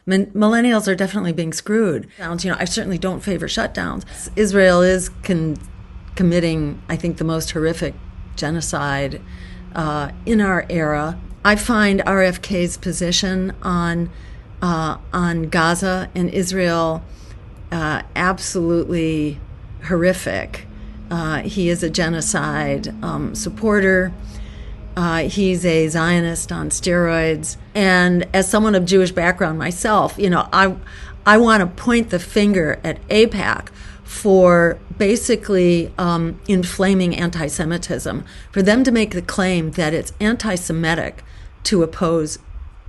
Millennials are definitely being screwed. I certainly don't favor shutdowns. Israel is committing, I think, the most horrific genocide in our era. I find RFK's position on Gaza and Israel absolutely horrific. He is a genocide supporter. He's a Zionist on steroids. And as someone of Jewish background myself, I want to point the finger at AIPAC for basically inflaming anti-Semitism, for them to make the claim that it's anti-Semitic to oppose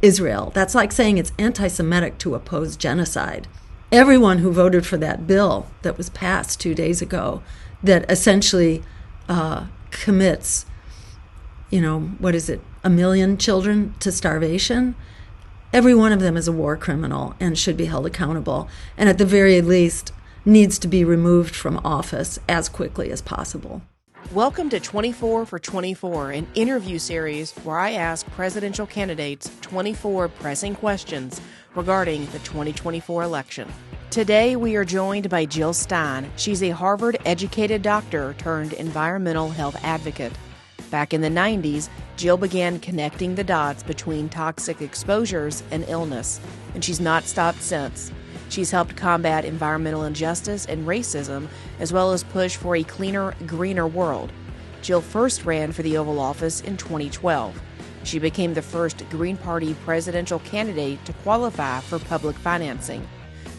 Israel. That's like saying it's anti-Semitic to oppose genocide. Everyone who voted for that bill that was passed 2 days ago that essentially commits, 1 million children to starvation, every one of them is a war criminal and should be held accountable, and at the very least needs to be removed from office as quickly as possible. Welcome to 24 for 24, an interview series where I ask presidential candidates 24 pressing questions regarding the 2024 election. Today, we are joined by Jill Stein. She's a Harvard-educated doctor turned environmental health advocate. Back in the 90s, Jill began connecting the dots between toxic exposures and illness, and she's not stopped since. She's helped combat environmental injustice and racism, as well as push for a cleaner, greener world. Jill first ran for the Oval Office in 2012. She became the first Green Party presidential candidate to qualify for public financing.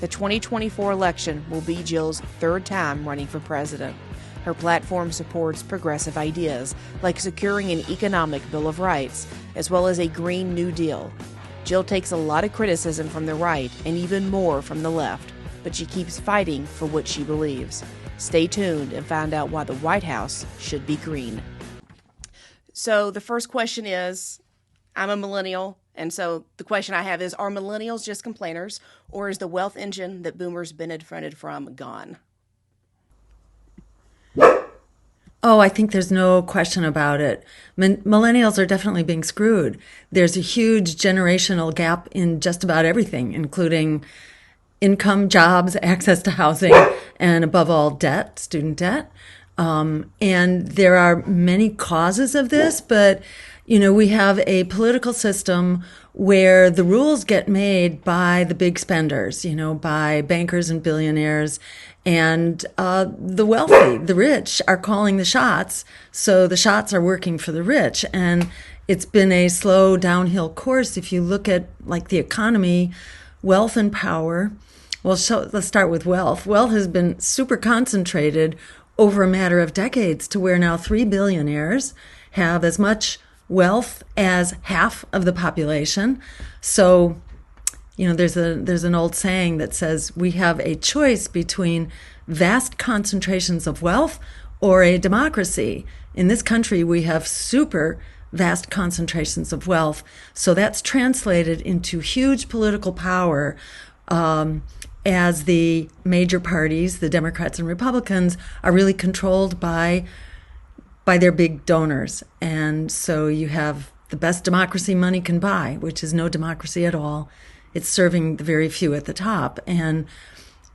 The 2024 election will be Jill's third time running for president. Her platform supports progressive ideas, like securing an economic Bill of Rights, as well as a Green New Deal. Jill takes a lot of criticism from the right and even more from the left, but she keeps fighting for what she believes. Stay tuned and find out why the White House should be green. So the first question is, I'm a millennial, and so the question I have is, are millennials just complainers, or is the wealth engine that boomers benefited from gone? Oh, I think there's no question about it. Millennials are definitely being screwed. There's a huge generational gap in just about everything, including income, jobs, access to housing, and above all, debt, student debt. And there are many causes of this, but, we have a political system where the rules get made by the big spenders, by bankers and billionaires. And the wealthy, the rich, are calling the shots, so the shots are working for the rich. And it's been a slow downhill course. If you look at, the economy, wealth and power, let's start with wealth. Wealth has been super concentrated over a matter of decades to where now 3 billionaires have as much wealth as half of the population. So there's an old saying that says we have a choice between vast concentrations of wealth or a democracy. In this country, we have super vast concentrations of wealth. So that's translated into huge political power as the major parties, the Democrats and Republicans, are really controlled by their big donors. And so you have the best democracy money can buy, which is no democracy at all. It's serving the very few at the top. And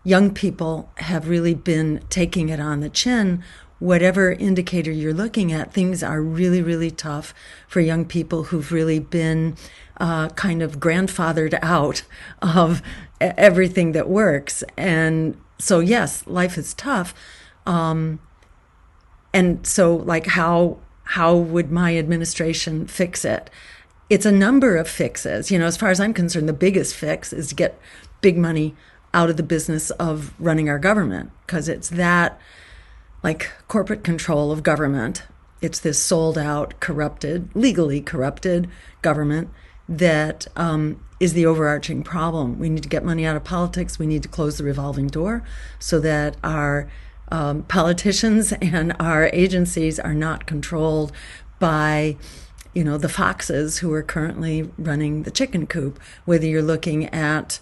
young people have really been taking it on the chin. Whatever indicator you're looking at, things are really, really tough for young people who've really been kind of grandfathered out of everything that works. And so, yes, life is tough. And so, how would my administration fix it? It's a number of fixes. As far as I'm concerned, the biggest fix is to get big money out of the business of running our government, because it's that, corporate control of government. It's this sold out, corrupted, legally corrupted government that is the overarching problem. We need to get money out of politics. We need to close the revolving door so that our politicians and our agencies are not controlled by the foxes who are currently running the chicken coop, whether you're looking at,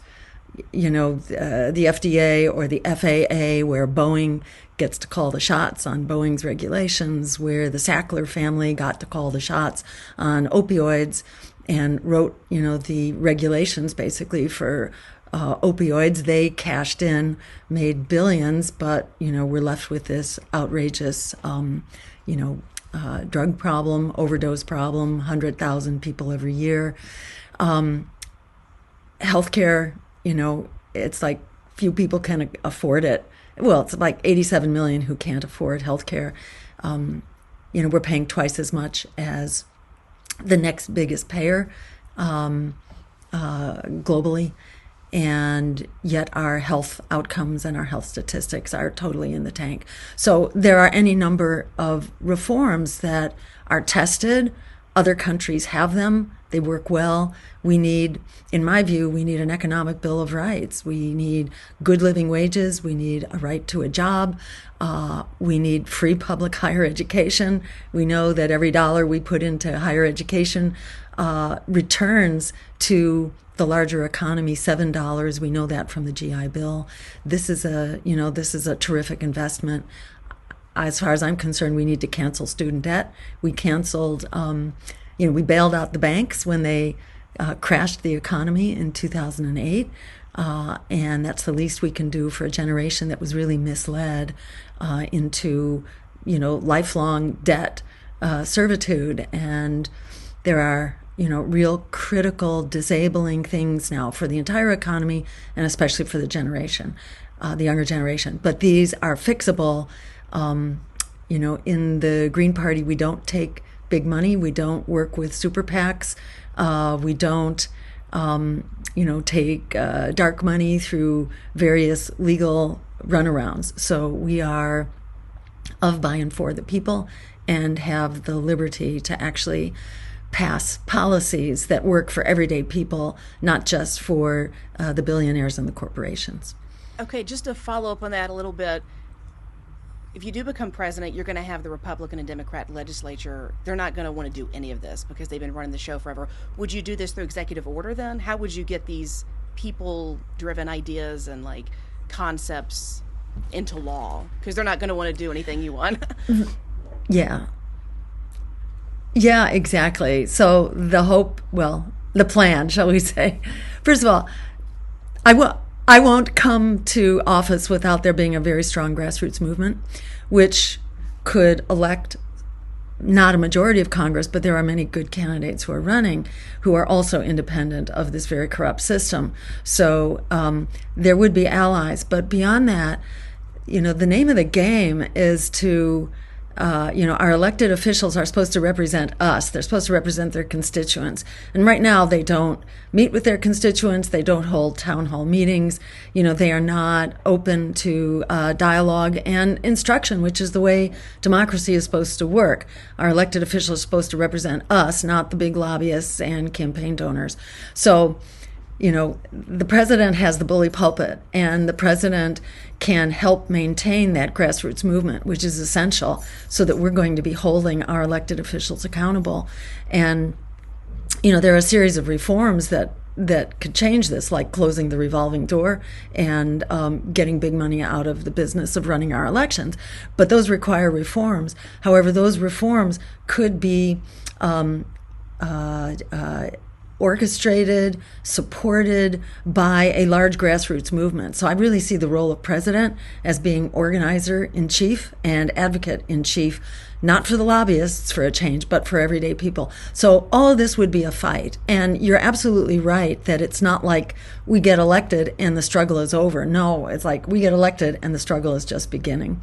the FDA or the FAA, where Boeing gets to call the shots on Boeing's regulations, where the Sackler family got to call the shots on opioids, and wrote, the regulations basically for opioids. They cashed in, made billions, but, we're left with this outrageous, drug problem, overdose problem, 100,000 people every year. Healthcare, it's like few people can afford it. Well, it's like 87 million who can't afford healthcare. We're paying twice as much as the next biggest payer globally, and yet our health outcomes and our health statistics are totally in the tank. So there are any number of reforms that are tested. Other countries have them. They work well. We need, in my view, we need an economic bill of rights. We need good living wages. We need a right to a job. We need free public higher education. We know that every dollar we put into higher education returns to the larger economy $7. We know that from the GI Bill. This is a terrific investment. As far as I'm concerned, we need to cancel student debt. We canceled, we bailed out the banks when they crashed the economy in 2008. And that's the least we can do for a generation that was really misled into, lifelong debt servitude. And there are, real critical disabling things now for the entire economy and especially for the generation, the younger generation. But these are fixable. In the Green Party, we don't take big money. We don't work with super PACs. We don't, take dark money through various legal runarounds. So we are of, by, and for the people and have the liberty to actually pass policies that work for everyday people, not just for the billionaires and the corporations. Okay, just to follow up on that a little bit, if you do become president, you're going to have the Republican and Democrat legislature. They're not going to want to do any of this because they've been running the show forever. Would you do this through executive order then? How would you get these people-driven ideas and concepts into law? Because they're not going to want to do anything you want. Yeah, exactly. So the plan, shall we say. First of all, I won't come to office without there being a very strong grassroots movement, which could elect not a majority of Congress, but there are many good candidates who are running who are also independent of this very corrupt system. So there would be allies. But beyond that, the name of the game is to our elected officials are supposed to represent us. They're supposed to represent their constituents. And right now they don't meet with their constituents. They don't hold town hall meetings. They are not open to dialogue and instruction, which is the way democracy is supposed to work. Our elected officials are supposed to represent us, not the big lobbyists and campaign donors. So, the president has the bully pulpit, and the president can help maintain that grassroots movement, which is essential so that we're going to be holding our elected officials accountable. And, there are a series of reforms that could change this, like closing the revolving door and getting big money out of the business of running our elections. But those require reforms. However, those reforms could be orchestrated, supported by a large grassroots movement. So I really see the role of president as being organizer-in-chief and advocate-in-chief, not for the lobbyists for a change, but for everyday people. So all of this would be a fight. And you're absolutely right that it's not like we get elected and the struggle is over. No, it's like we get elected and the struggle is just beginning.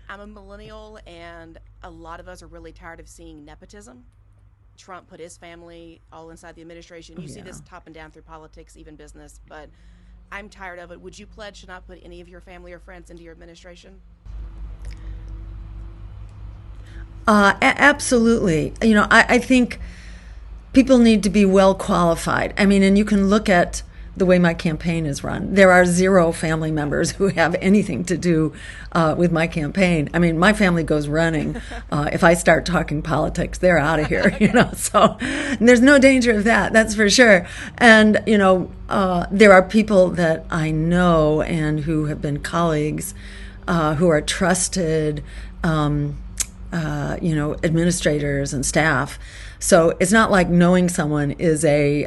I'm a millennial, and a lot of us are really tired of seeing nepotism. Trump put his family all inside the administration. You see this top and down through politics, even business, but I'm tired of it. Would you pledge to not put any of your family or friends into your administration? Absolutely. I think people need to be well qualified. I mean, and you can look at the way my campaign is run. There are 0 family members who have anything to do with my campaign. I mean, my family goes running. If I start talking politics, they're out of here, So there's no danger of that, that's for sure. And, there are people that I know and who have been colleagues who are trusted, administrators and staff So it's not like knowing someone is a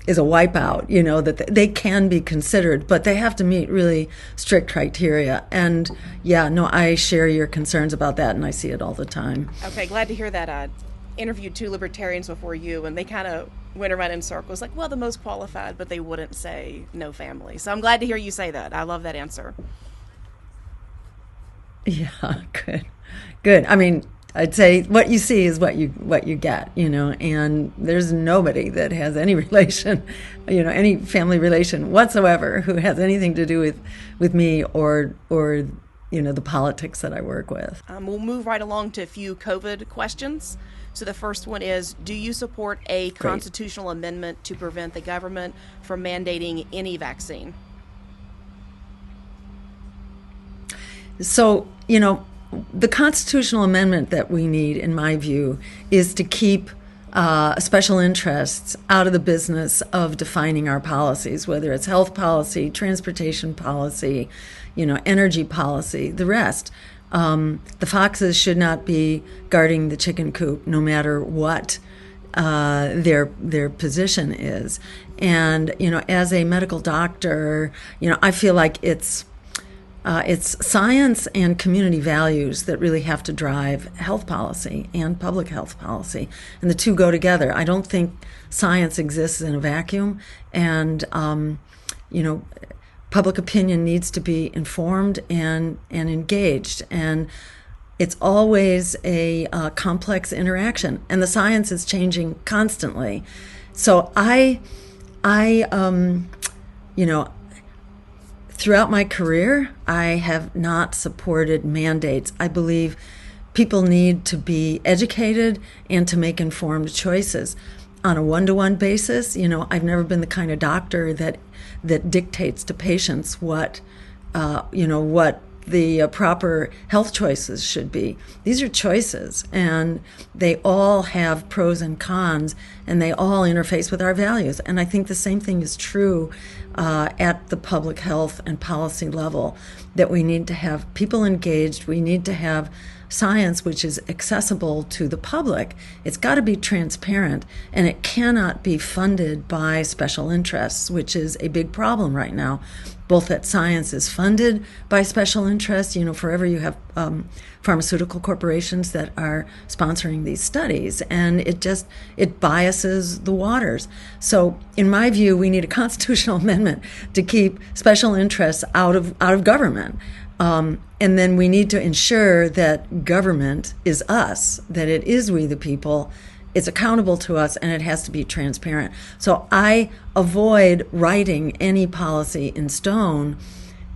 wipeout, that they can be considered, but they have to meet really strict criteria. And yeah, no, I share your concerns about that, and I see it all the time. Okay, glad to hear that. I interviewed 2 libertarians before you, and they kind of went around in circles, like, well, the most qualified, but they wouldn't say no family. So I'm glad to hear you say that. I love that answer. Yeah, good. Good. I mean, I'd say what you see is what you get, and there's nobody that has any relation, any family relation whatsoever who has anything to do with me or the politics that I work with. We'll move right along to a few COVID questions. So the first one is, do you support a constitutional amendment to prevent the government from mandating any vaccine? So, the constitutional amendment that we need, in my view, is to keep special interests out of the business of defining our policies, whether it's health policy, transportation policy, energy policy, the rest. The foxes should not be guarding the chicken coop, no matter what their position is. And as a medical doctor, I feel like it's science and community values that really have to drive health policy and public health policy, and the two go together. I don't think science exists in a vacuum, and public opinion needs to be informed and engaged, and it's always a complex interaction, and the science is changing constantly. So throughout my career, I have not supported mandates. I believe people need to be educated and to make informed choices on a one-to-one basis. I've never been the kind of doctor that dictates to patients what the proper health choices should be. These are choices, and they all have pros and cons, and they all interface with our values. And I think the same thing is true at the public health and policy level, that we need to have people engaged. We need to have science which is accessible to the public. It's got to be transparent, and it cannot be funded by special interests, which is a big problem right now. Both that science is funded by special interests, forever you have pharmaceutical corporations that are sponsoring these studies, and it biases the waters. So in my view, we need a constitutional amendment to keep special interests out of government. And then we need to ensure that government is us, that it is we the people, it's accountable to us, and it has to be transparent. So I avoid writing any policy in stone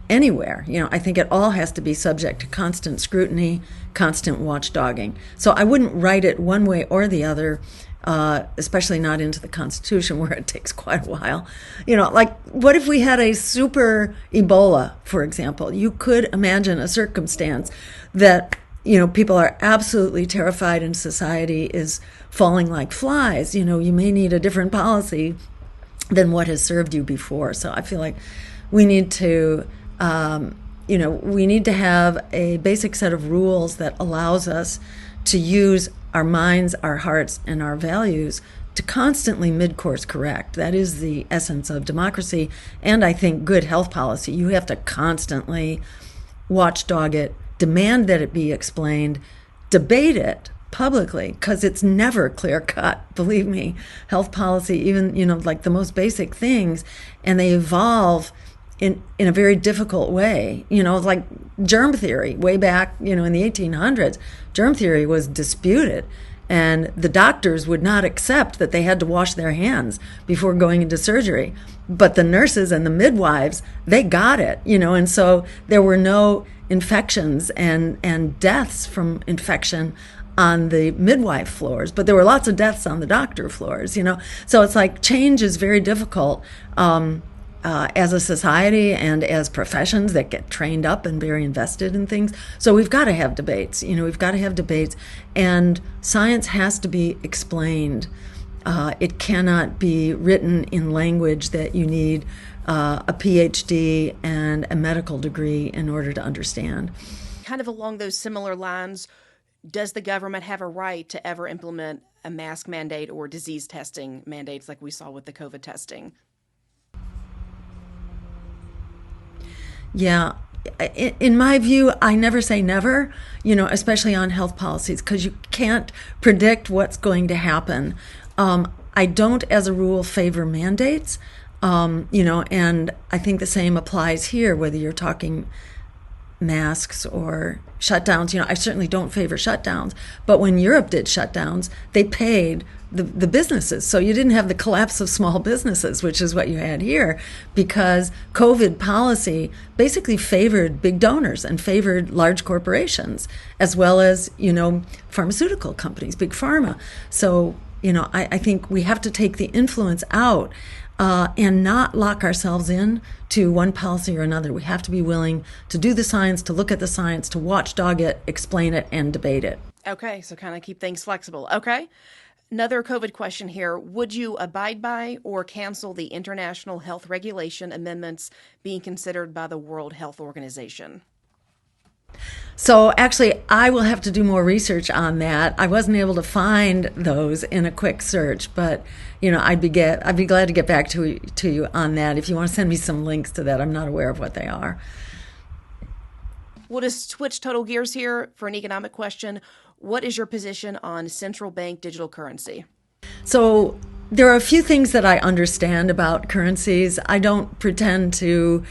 anywhere. I think it all has to be subject to constant scrutiny, constant watchdogging. So I wouldn't write it one way or the other, especially not into the Constitution, where it takes quite a while. Like, what if we had a super Ebola, for example? You could imagine a circumstance that people are absolutely terrified and society is falling like flies. You may need a different policy than what has served you before. So I feel like we need to, have a basic set of rules that allows us to use our minds, our hearts, and our values to constantly mid-course correct. That is the essence of democracy, and I think good health policy. You have to constantly watchdog it, demand that it be explained, debate it publicly, because it's never clear-cut. Believe me, health policy, even, like the most basic things, and they evolve in a very difficult way. Like germ theory, way back, in the 1800s, germ theory was disputed, and the doctors would not accept that they had to wash their hands before going into surgery. But the nurses and the midwives, they got it, and so there were no infections and deaths from infection on the midwife floors, but there were lots of deaths on the doctor floors, So it's like change is very difficult as a society and as professions that get trained up and very invested in things. So we've got to have debates, and science has to be explained. It cannot be written in language that you need a PhD and a medical degree in order to understand. Kind of along those similar lines, Does the government have a right to ever implement a mask mandate or disease testing mandates like we saw with the COVID testing? Yeah. In my view, I never say never, especially on health policies, because you can't predict what's going to happen. I don't, as a rule, favor mandates, and I think the same applies here, whether you're talking masks or shutdowns. I certainly don't favor shutdowns, but when Europe did shutdowns, they paid the businesses. So you didn't have the collapse of small businesses, which is what you had here, because COVID policy basically favored big donors and favored large corporations, as well as, pharmaceutical companies, big pharma. So, I think we have to take the influence out and not lock ourselves in to one policy or another. We have to be willing to do the science, to look at the science, to watchdog it, explain it, and debate it. Okay, so kind of keep things flexible. Okay. Another COVID question here. Would you abide by or cancel the international health regulation amendments being considered by the World Health Organization? So actually, I will have to do more research on that. I wasn't able to find those in a quick search, but I'd be glad to get back to you on that. If you want to send me some links to that, I'm not aware of what they are. We'll just switch total gears here for an economic question. What is your position on central bank digital currency? So there are a few things that I understand about currencies. I don't pretend to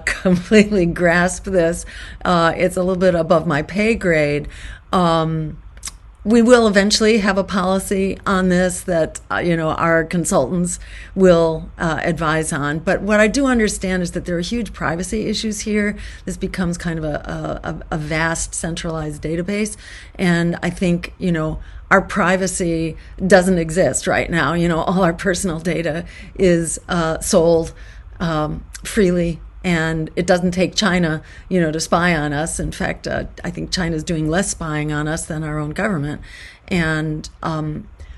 completely grasp this. It's a little bit above my pay grade. We will eventually have a policy on this that, our consultants will advise on. But what I do understand is that there are huge privacy issues here. This becomes kind of a vast centralized database. And I think, our privacy doesn't exist right now. All our personal data is sold freely. And it doesn't take China, to spy on us. In fact, I think China's doing less spying on us than our own government. And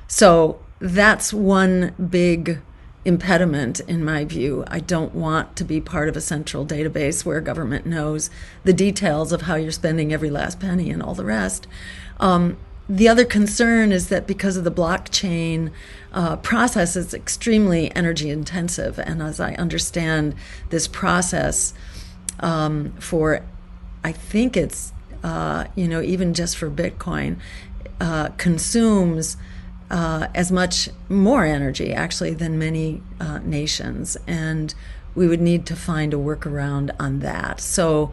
so that's one big impediment, in my view. I don't want to be part of a central database where government knows the details of how you're spending every last penny and all the rest. The other concern is that because of the blockchain process, it's extremely energy intensive. And as I understand this process for, I think it's, even just for Bitcoin, consumes as much more energy actually than many nations. And we would need to find a workaround on that. So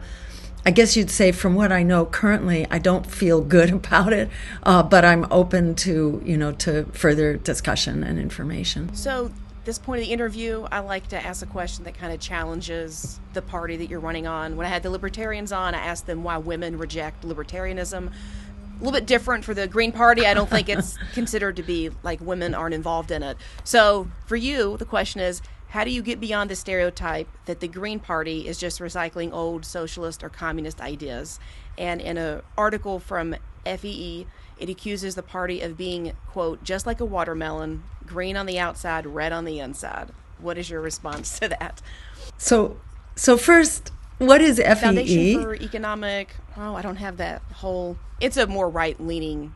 I guess you'd say, from what I know currently, I don't feel good about it, but I'm open to, to further discussion and information. So, at this point of the interview, I like to ask a question that kind of challenges the party that you're running on. When I had the Libertarians on, I asked them why women reject libertarianism. A little bit different for the Green Party. I don't think it's considered to be like women aren't involved in it. So, for you, the question is, how do you get beyond the stereotype that the Green Party is just recycling old socialist or communist ideas? And in an article from FEE, it accuses the party of being, quote, just like a watermelon, green on the outside, red on the inside. What is your response to that? So first, what is FEE? Foundation for Economic, I don't have that whole, it's a more right-leaning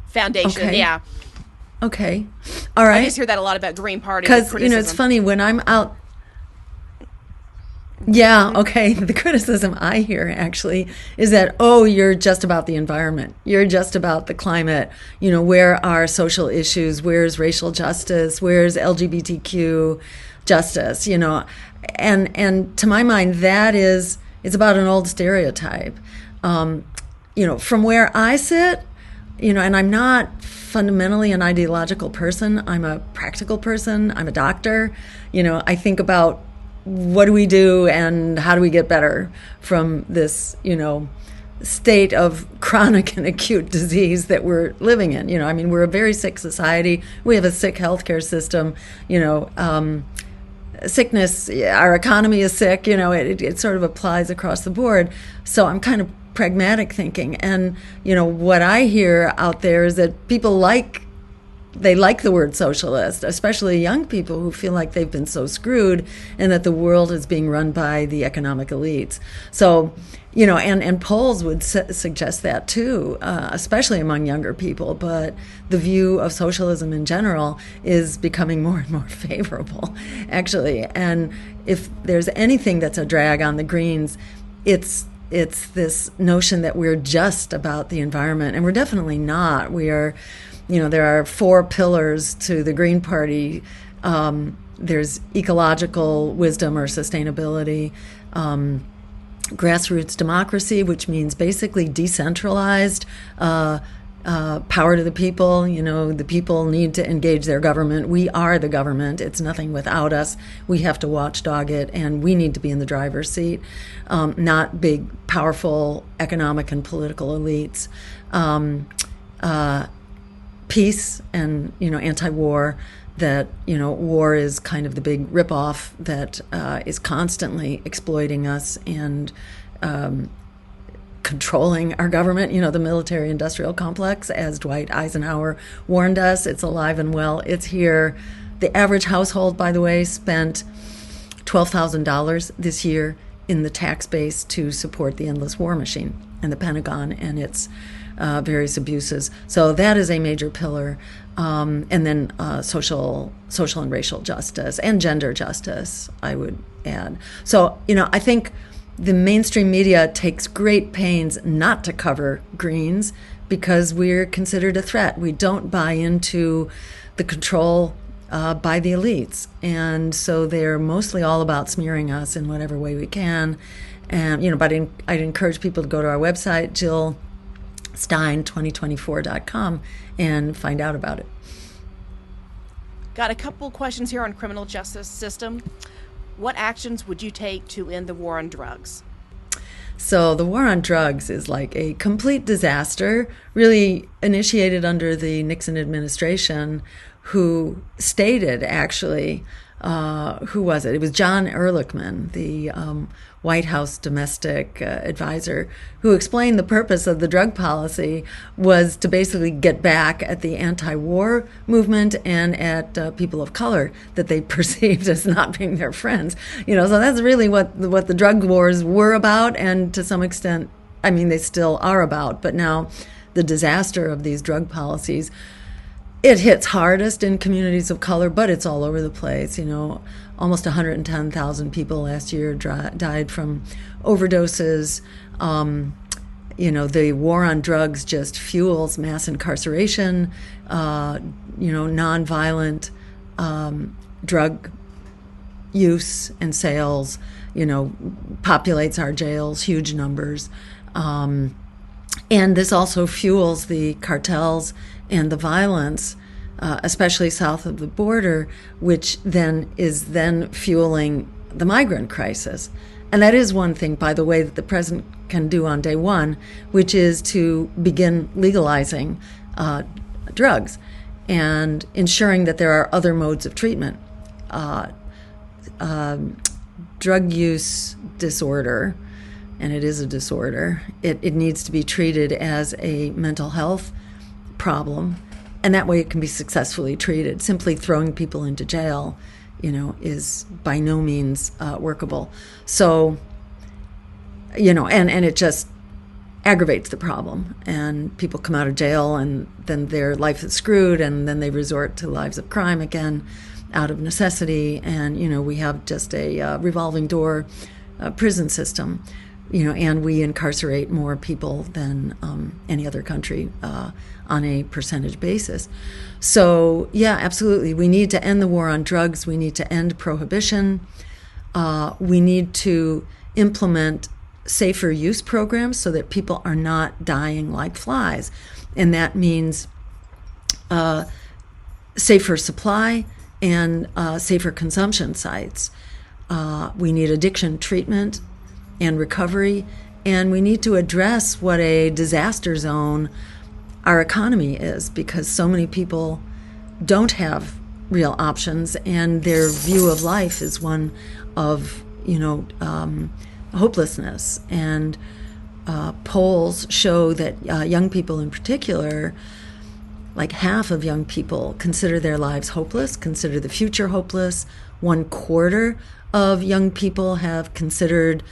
foundation, okay. Yeah. Okay. All right. I just hear that a lot about Green Party. Because, it's funny when I'm out. Yeah, okay. The criticism I hear actually is that, you're just about the environment. You're just about the climate. Where are social issues? Where's racial justice? Where's LGBTQ justice? And to my mind, it's about an old stereotype. From where I sit, and I'm not fundamentally an ideological person. I'm a practical person. I'm a doctor. I think about what do we do and how do we get better from this, state of chronic and acute disease that we're living in. We're a very sick society. We have a sick healthcare system. Sickness, our economy is sick. It sort of applies across the board. So I'm kind of pragmatic thinking. And, what I hear out there is that people like they like the word socialist, especially young people who feel like they've been so screwed and that the world is being run by the economic elites. So, and polls would suggest that too, especially among younger people. But the view of socialism in general is becoming more and more favorable, actually. And if there's anything that's a drag on the Greens, it's this notion that we're just about the environment, and we're definitely not. We are, there are 4 pillars to the Green Party. There's ecological wisdom or sustainability, grassroots democracy, which means basically decentralized power to the people. The people need to engage their government. We are the government. It's nothing without us. We have to watchdog it, and we need to be in the driver's seat, not big, powerful economic and political elites. Peace and, anti-war, that, war is kind of the big ripoff that is constantly exploiting us and controlling our government. The military-industrial complex, as Dwight Eisenhower warned us, it's alive and well. It's here. The average household, by the way, spent $12,000 this year in the tax base to support the endless war machine and the Pentagon and its various abuses. So that is a major pillar. And then social and racial justice and gender justice, I would add. So, I think the mainstream media takes great pains not to cover Greens because we're considered a threat. We don't buy into the control by the elites. And so they're mostly all about smearing us in whatever way we can. And, but I'd encourage people to go to our website, Jill Stein 2024.com, and find out about it. Got a couple questions here on criminal justice system. What actions would you take to end the war on drugs? So the war on drugs is like a complete disaster, really initiated under the Nixon administration, who stated, actually, who was it? It was John Ehrlichman, the White House domestic advisor, who explained the purpose of the drug policy was to basically get back at the anti-war movement and at people of color that they perceived as not being their friends. So that's really what the drug wars were about, and to some extent, they still are about. But now the disaster of these drug policies, it hits hardest in communities of color, but it's all over the place. Almost 110,000 people last year died from overdoses. The war on drugs just fuels mass incarceration. Nonviolent drug use and sales, populates our jails, huge numbers. And this also fuels the cartels and the violence, especially south of the border, which then is fueling the migrant crisis. And that is one thing, by the way, that the president can do on day one, which is to begin legalizing drugs and ensuring that there are other modes of treatment. Drug use disorder, and it is a disorder, it needs to be treated as a mental health problem, and that way it can be successfully treated. Simply throwing people into jail, is by no means workable. So, and it just aggravates the problem, and people come out of jail and then their life is screwed, and then they resort to lives of crime again out of necessity. And, we have just a revolving door prison system, and we incarcerate more people than any other country on a percentage basis. So, yeah, absolutely. We need to end the war on drugs. We need to end prohibition. We need to implement safer use programs so that people are not dying like flies. And that means safer supply and safer consumption sites. We need addiction treatment and recovery, and we need to address what a disaster zone our economy is, because so many people don't have real options, and their view of life is one of, hopelessness. And polls show that young people in particular like half of young people consider their lives hopeless, consider the future hopeless. 1/4 of young people have considered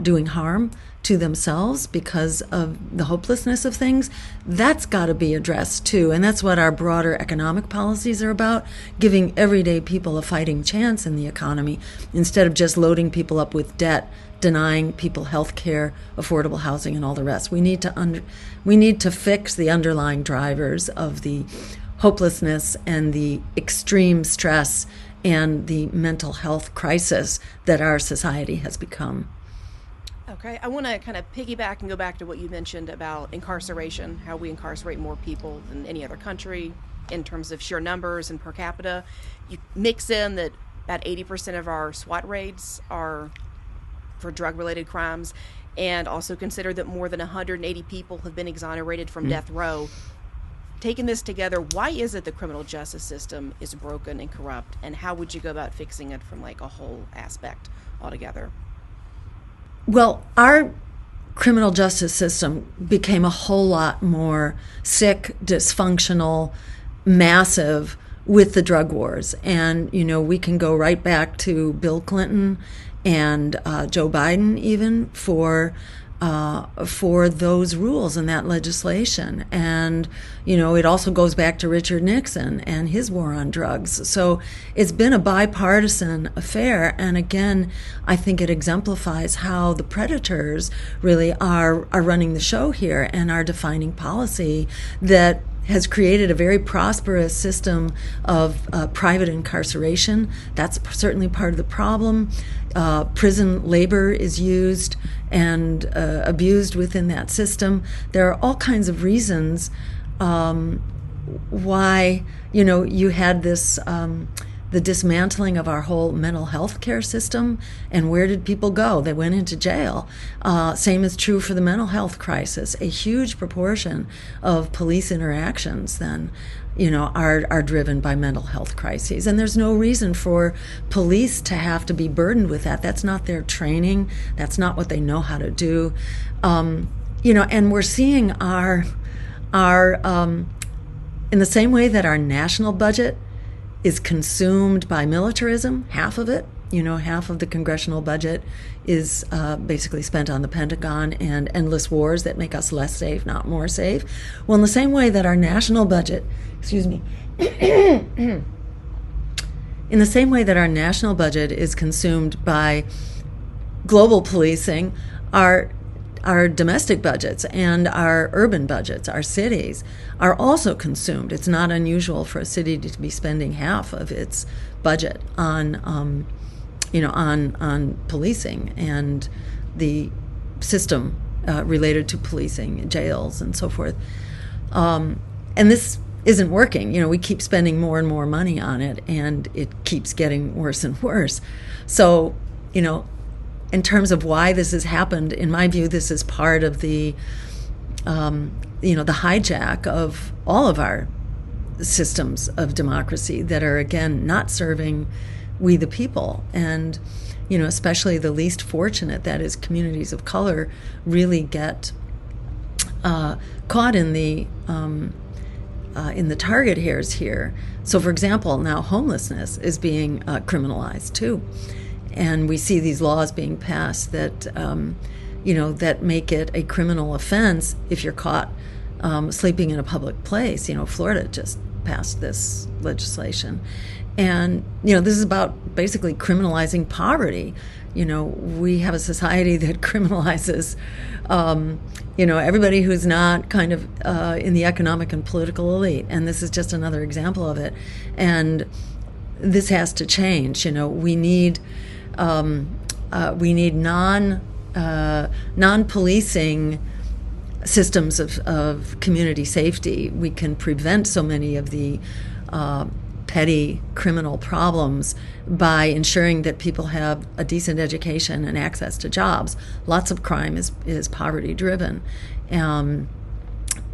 doing harm to themselves because of the hopelessness of things. That's got to be addressed too. And that's what our broader economic policies are about, giving everyday people a fighting chance in the economy instead of just loading people up with debt, denying people health care, affordable housing, and all the rest. We need to fix the underlying drivers of the hopelessness and the extreme stress and the mental health crisis that our society has become. Okay, I want to kind of piggyback and go back to what you mentioned about incarceration, how we incarcerate more people than any other country in terms of sheer numbers and per capita. You mix in that about 80% of our SWAT raids are for drug-related crimes, and also consider that more than 180 people have been exonerated from death row. Taking this together, why is it the criminal justice system is broken and corrupt, and how would you go about fixing it from like a whole aspect altogether? Well, our criminal justice system became a whole lot more sick, dysfunctional, massive with the drug wars. And, we can go right back to Bill Clinton and Joe Biden even for those rules and that legislation. And, it also goes back to Richard Nixon and his war on drugs. So it's been a bipartisan affair. And again, I think it exemplifies how the predators really are running the show here and are defining policy that has created a very prosperous system of private incarceration. That's certainly part of the problem. Prison labor is used and abused within that system. There are all kinds of reasons why, you had this the dismantling of our whole mental health care system. And where did people go? They went into jail. Same is true for the mental health crisis. A huge proportion of police interactions then, are driven by mental health crises. And there's no reason for police to have to be burdened with that. That's not their training. That's not what they know how to do. And we're seeing our in the same way that our national budget is consumed by militarism, half of it, half of the congressional budget is basically spent on the Pentagon and endless wars that make us less safe, not more safe. Well, in the same way that our national budget, in the same way that our national budget is consumed by global policing, our domestic budgets and our urban budgets, our cities, are also consumed. It's not unusual for a city to be spending half of its budget on, on policing and the system related to policing, jails, and so forth. And this isn't working. We keep spending more and more money on it, and it keeps getting worse and worse. So, in terms of why this has happened, in my view, this is part of the, the hijack of all of our systems of democracy that are, again, not serving we the people. And, especially the least fortunate, that is communities of color, really get caught in the target hairs here. So, for example, now homelessness is being criminalized too. And we see these laws being passed that, that make it a criminal offense if you're caught sleeping in a public place. Florida just passed this legislation. And, this is about basically criminalizing poverty. We have a society that criminalizes, everybody who's not kind of in the economic and political elite. And this is just another example of it. And this has to change. We need non-policing systems of community safety. We can prevent so many of the petty criminal problems by ensuring that people have a decent education and access to jobs. Lots of crime is poverty driven.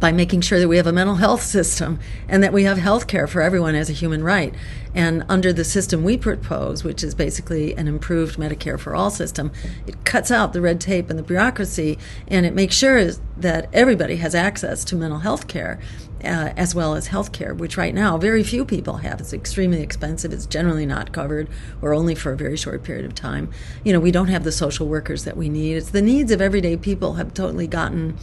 By making sure that we have a mental health system and that we have health care for everyone as a human right. And under the system we propose, which is basically an improved Medicare for all system, it cuts out the red tape and the bureaucracy, and it makes sure that everybody has access to mental health care. as well as health care, which right now very few people have. It's extremely expensive. It's generally not covered or only for a very short period of time. We don't have the social workers that we need. It's the needs of everyday people have totally gotten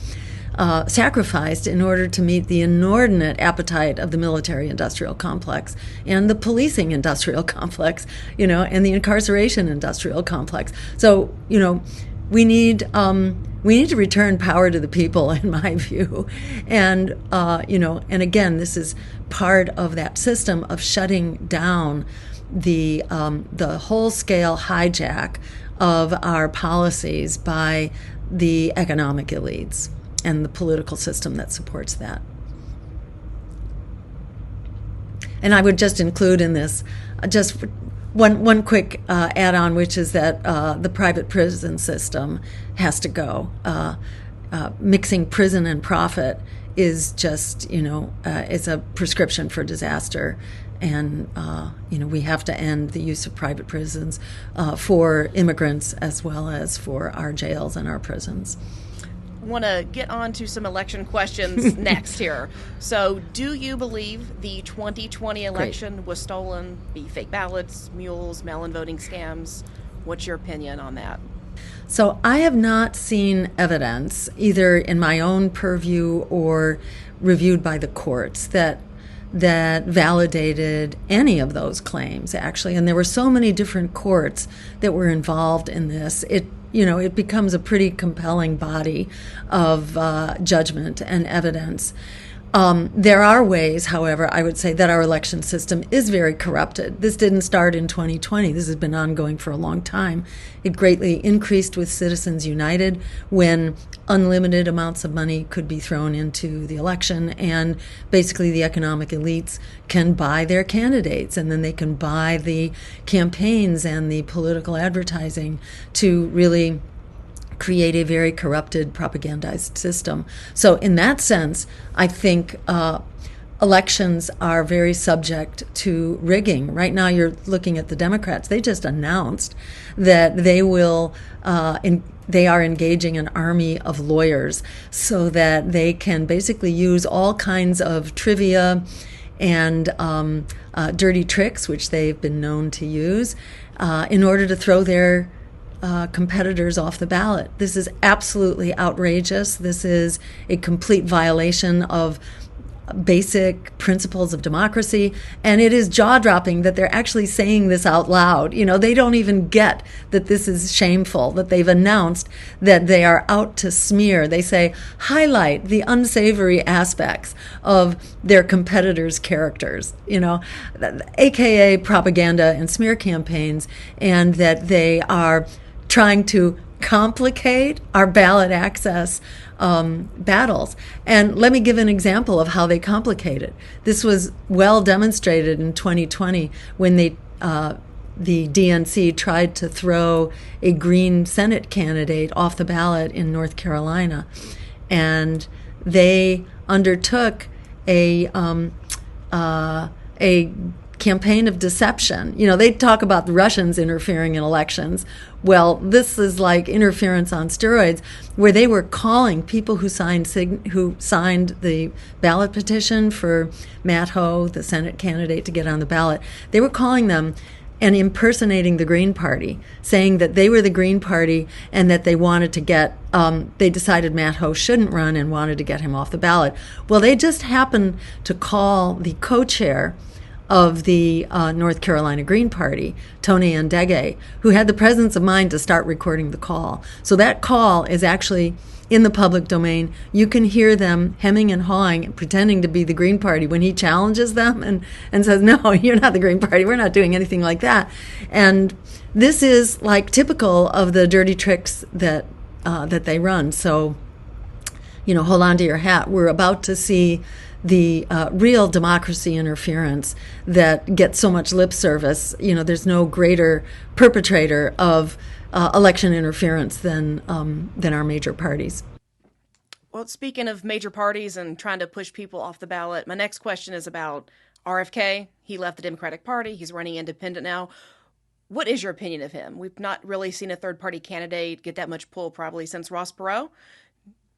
sacrificed in order to meet the inordinate appetite of the military-industrial complex and the policing industrial complex, and the incarceration industrial complex. So, we need to return power to the people, in my view, and and again, this is part of that system of shutting down the whole-scale hijack of our policies by the economic elites and the political system that supports that. And I would just include in this just one quick add-on, which is that the private prison system has to go. Mixing prison and profit is just, it's a prescription for disaster. And, we have to end the use of private prisons for immigrants as well as for our jails and our prisons. Want to get on to some election questions next here. So, do you believe the 2020 election was stolen? Be fake ballots, mules, mail-in voting scams? What's your opinion on that? So, I have not seen evidence, either in my own purview or reviewed by the courts, that validated any of those claims, actually. And there were so many different courts that were involved in this. It becomes a pretty compelling body of judgment and evidence. There are ways, however, I would say that our election system is very corrupted. This didn't start in 2020. This has been ongoing for a long time. It greatly increased with Citizens United when unlimited amounts of money could be thrown into the election, and basically the economic elites can buy their candidates, and then they can buy the campaigns and the political advertising to really create a very corrupted, propagandized system. So in that sense, I think elections are very subject to rigging. Right now you're looking at the Democrats. They just announced that they are engaging an army of lawyers so that they can basically use all kinds of trivia and dirty tricks, which they've been known to use, in order to throw their competitors off the ballot. This is absolutely outrageous. This is a complete violation of basic principles of democracy, and it is jaw-dropping that they're actually saying this out loud. They don't even get that this is shameful, that they've announced that they are out to smear. They say, highlight the unsavory aspects of their competitors' characters, aka propaganda and smear campaigns, and that they are trying to complicate our ballot access battles. And let me give an example of how they complicate it. This was well demonstrated in 2020 when the DNC tried to throw a Green Senate candidate off the ballot in North Carolina. And they undertook a campaign of deception. They talk about the Russians interfering in elections. Well, this is like interference on steroids, where they were calling people who signed the ballot petition for Matt Howe, the Senate candidate, to get on the ballot. They were calling them and impersonating the Green Party, saying that they were the Green Party and that they wanted to get, they decided Matt Howe shouldn't run and wanted to get him off the ballot. Well, they just happened to call the co-chair of the North Carolina Green Party, Tony Andege, who had the presence of mind to start recording the call. So that call is actually in the public domain. You can hear them hemming and hawing, pretending to be the Green Party when he challenges them and says, no, you're not the Green Party. We're not doing anything like that. And this is like typical of the dirty tricks that they run. So, hold on to your hat. We're about to see the real democracy interference that gets so much lip service. There's no greater perpetrator of election interference than our major parties. Well, speaking of major parties and trying to push people off the ballot, my next question is about RFK. He left the Democratic Party. He's running independent now. What is your opinion of him? We've not really seen a third-party candidate get that much pull probably since Ross Perot.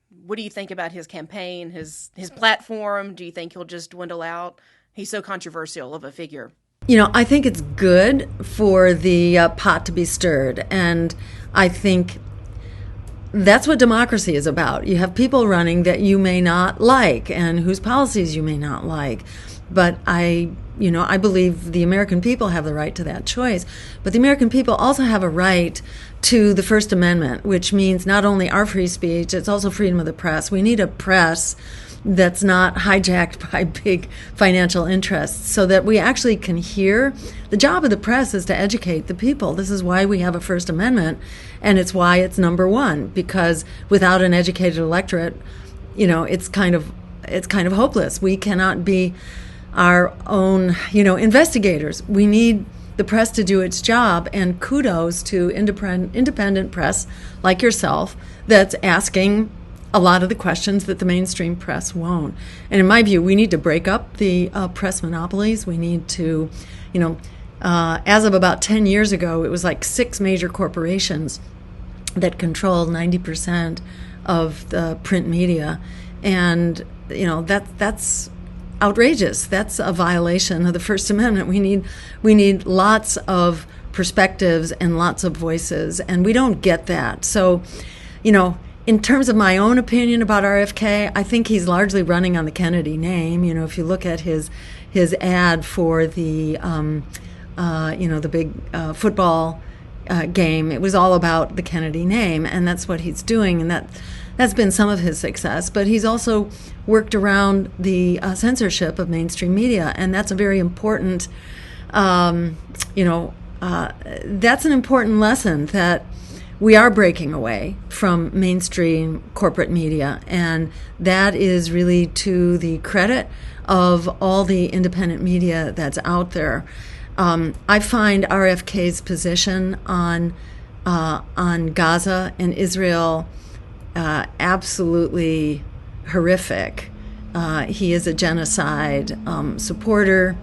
What do you think about his campaign, his platform? Do you think he'll just dwindle out? He's so controversial of a figure. I think it's good for the pot to be stirred. And I think that's what democracy is about. You have people running that you may not like and whose policies you may not like. But I believe the American people have the right to that choice. But the American people also have a right to the First Amendment, which means not only our free speech, it's also freedom of the press. We need a press that's not hijacked by big financial interests so that we actually can hear. The job of the press is to educate the people. This is why we have a First Amendment, and it's why it's number one, because without an educated electorate, it's kind of hopeless. We cannot be our own, investigators. We need the press to do its job, and kudos to independent press like yourself that's asking a lot of the questions that the mainstream press won't. And in my view, we need to break up the press monopolies. We need to, as of about 10 years ago, it was like 6 major corporations that controlled 90% of the print media. And, that's outrageous. That's a violation of the First Amendment. We need lots of perspectives and lots of voices, and we don't get that. So, in terms of my own opinion about RFK, I think he's largely running on the Kennedy name. If you look at his ad for the the big football game, it was all about the Kennedy name, and that's what he's doing, and that's been some of his success. But he's also worked around the censorship of mainstream media, and that's a very important, that's an important lesson, that we are breaking away from mainstream corporate media, and that is really to the credit of all the independent media that's out there. I find RFK's position on Gaza and Israel absolutely horrific. He is a genocide supporter.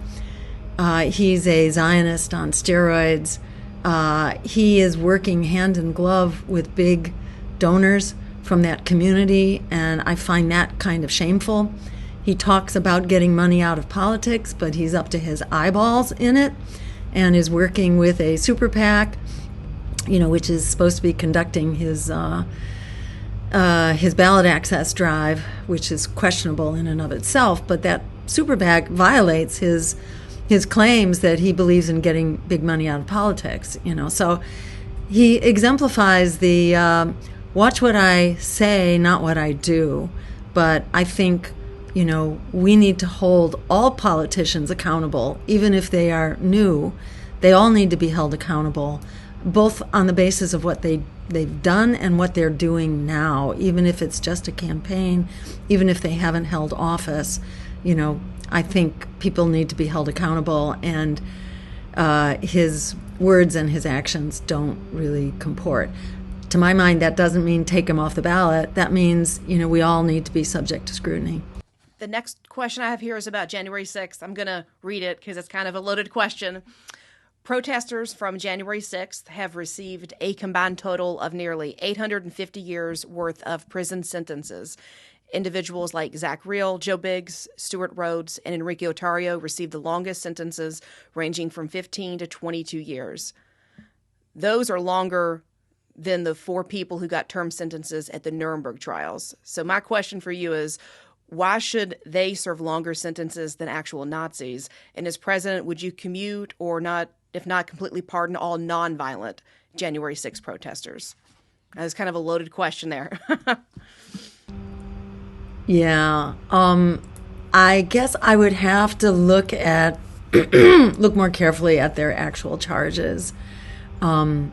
He's a Zionist on steroids. He is working hand in glove with big donors from that community, and I find that kind of shameful. He talks about getting money out of politics, but he's up to his eyeballs in it, and is working with a super PAC, which is supposed to be conducting his ballot access drive, which is questionable in and of itself. But that super PAC violates his claims that he believes in getting big money out of politics, So he exemplifies the watch what I say, not what I do. But I think, we need to hold all politicians accountable, even if they are new. They all need to be held accountable, both on the basis of what they've done and what they're doing now, even if it's just a campaign, even if they haven't held office. I think people need to be held accountable, and his words and his actions don't really comport. To my mind, that doesn't mean take him off the ballot. That means, we all need to be subject to scrutiny. The next question I have here is about January 6th. I'm going to read it because it's kind of a loaded question. Protesters from January 6th have received a combined total of nearly 850 years worth of prison sentences. Individuals like Zach Reel, Joe Biggs, Stuart Rhodes, and Enrique Otario received the longest sentences, ranging from 15 to 22 years. Those are longer than the 4 people who got term sentences at the Nuremberg trials. So my question for you is, why should they serve longer sentences than actual Nazis? And as president, would you commute or not, if not completely pardon all nonviolent January 6th protesters? That's kind of a loaded question there. Yeah, I guess I would have to look more carefully at their actual charges. When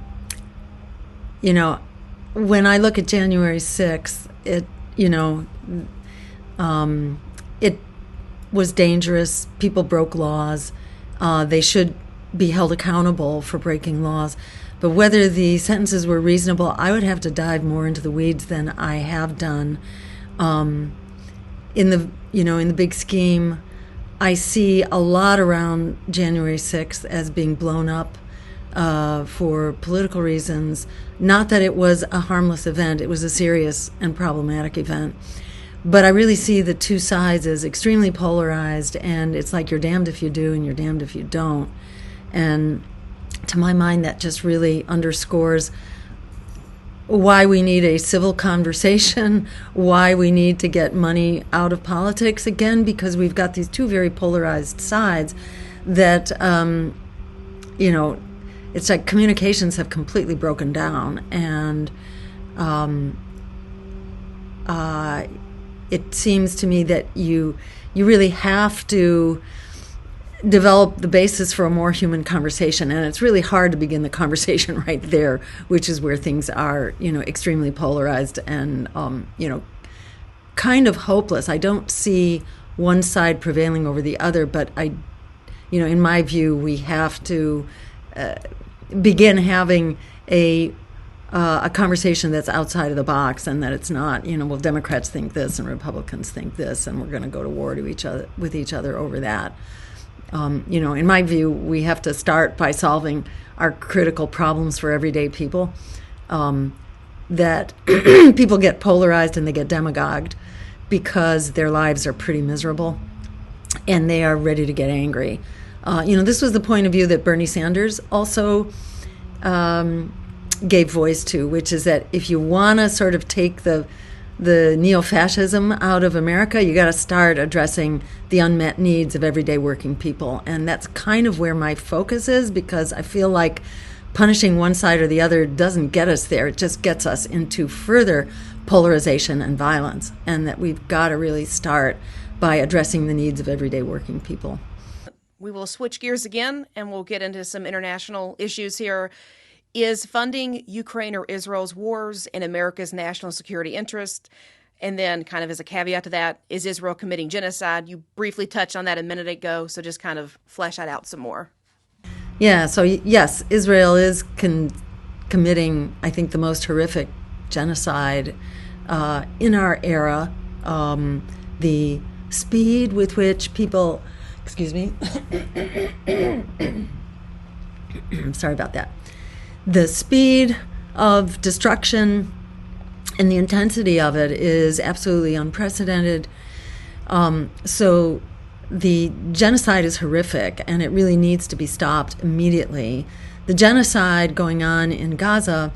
I look at January 6th, it was dangerous. People broke laws. They should be held accountable for breaking laws. But whether the sentences were reasonable, I would have to dive more into the weeds than I have done. In the big scheme, I see a lot around January 6th as being blown up for political reasons. Not that it was a harmless event, it was a serious and problematic event. But I really see the two sides as extremely polarized, and it's like you're damned if you do and you're damned if you don't. And to my mind, that just really underscores why we need a civil conversation, why we need to get money out of politics again, because we've got these two very polarized sides that, it's like communications have completely broken down. And it seems to me that you really have to develop the basis for a more human conversation, and it's really hard to begin the conversation right there, which is where things are, extremely polarized and, kind of hopeless. I don't see one side prevailing over the other, but in my view, we have to begin having a conversation that's outside of the box, and that it's not, well, Democrats think this and Republicans think this, and we're going to go to war with each other over that. In my view, we have to start by solving our critical problems for everyday people. That people get polarized and they get demagogued because their lives are pretty miserable, and they are ready to get angry. This was the point of view that Bernie Sanders also gave voice to, which is that if you want to sort of take the neo-fascism out of America, you got to start addressing the unmet needs of everyday working people. And that's kind of where my focus is, because I feel like punishing one side or the other doesn't get us there. It just gets us into further polarization and violence, and that we've got to really start by addressing the needs of everyday working people. We will switch gears again, and we'll get into some international issues here. Is funding Ukraine or Israel's wars in America's national security interest? And then, kind of as a caveat to that, is Israel committing genocide? You briefly touched on that a minute ago, so just kind of flesh that out some more. Yeah, so yes, Israel is committing, I think, the most horrific genocide in our era. The speed with which people, I'm sorry about that. The speed of destruction and the intensity of it is absolutely unprecedented. So the genocide is horrific, and it really needs to be stopped immediately. The genocide going on in Gaza,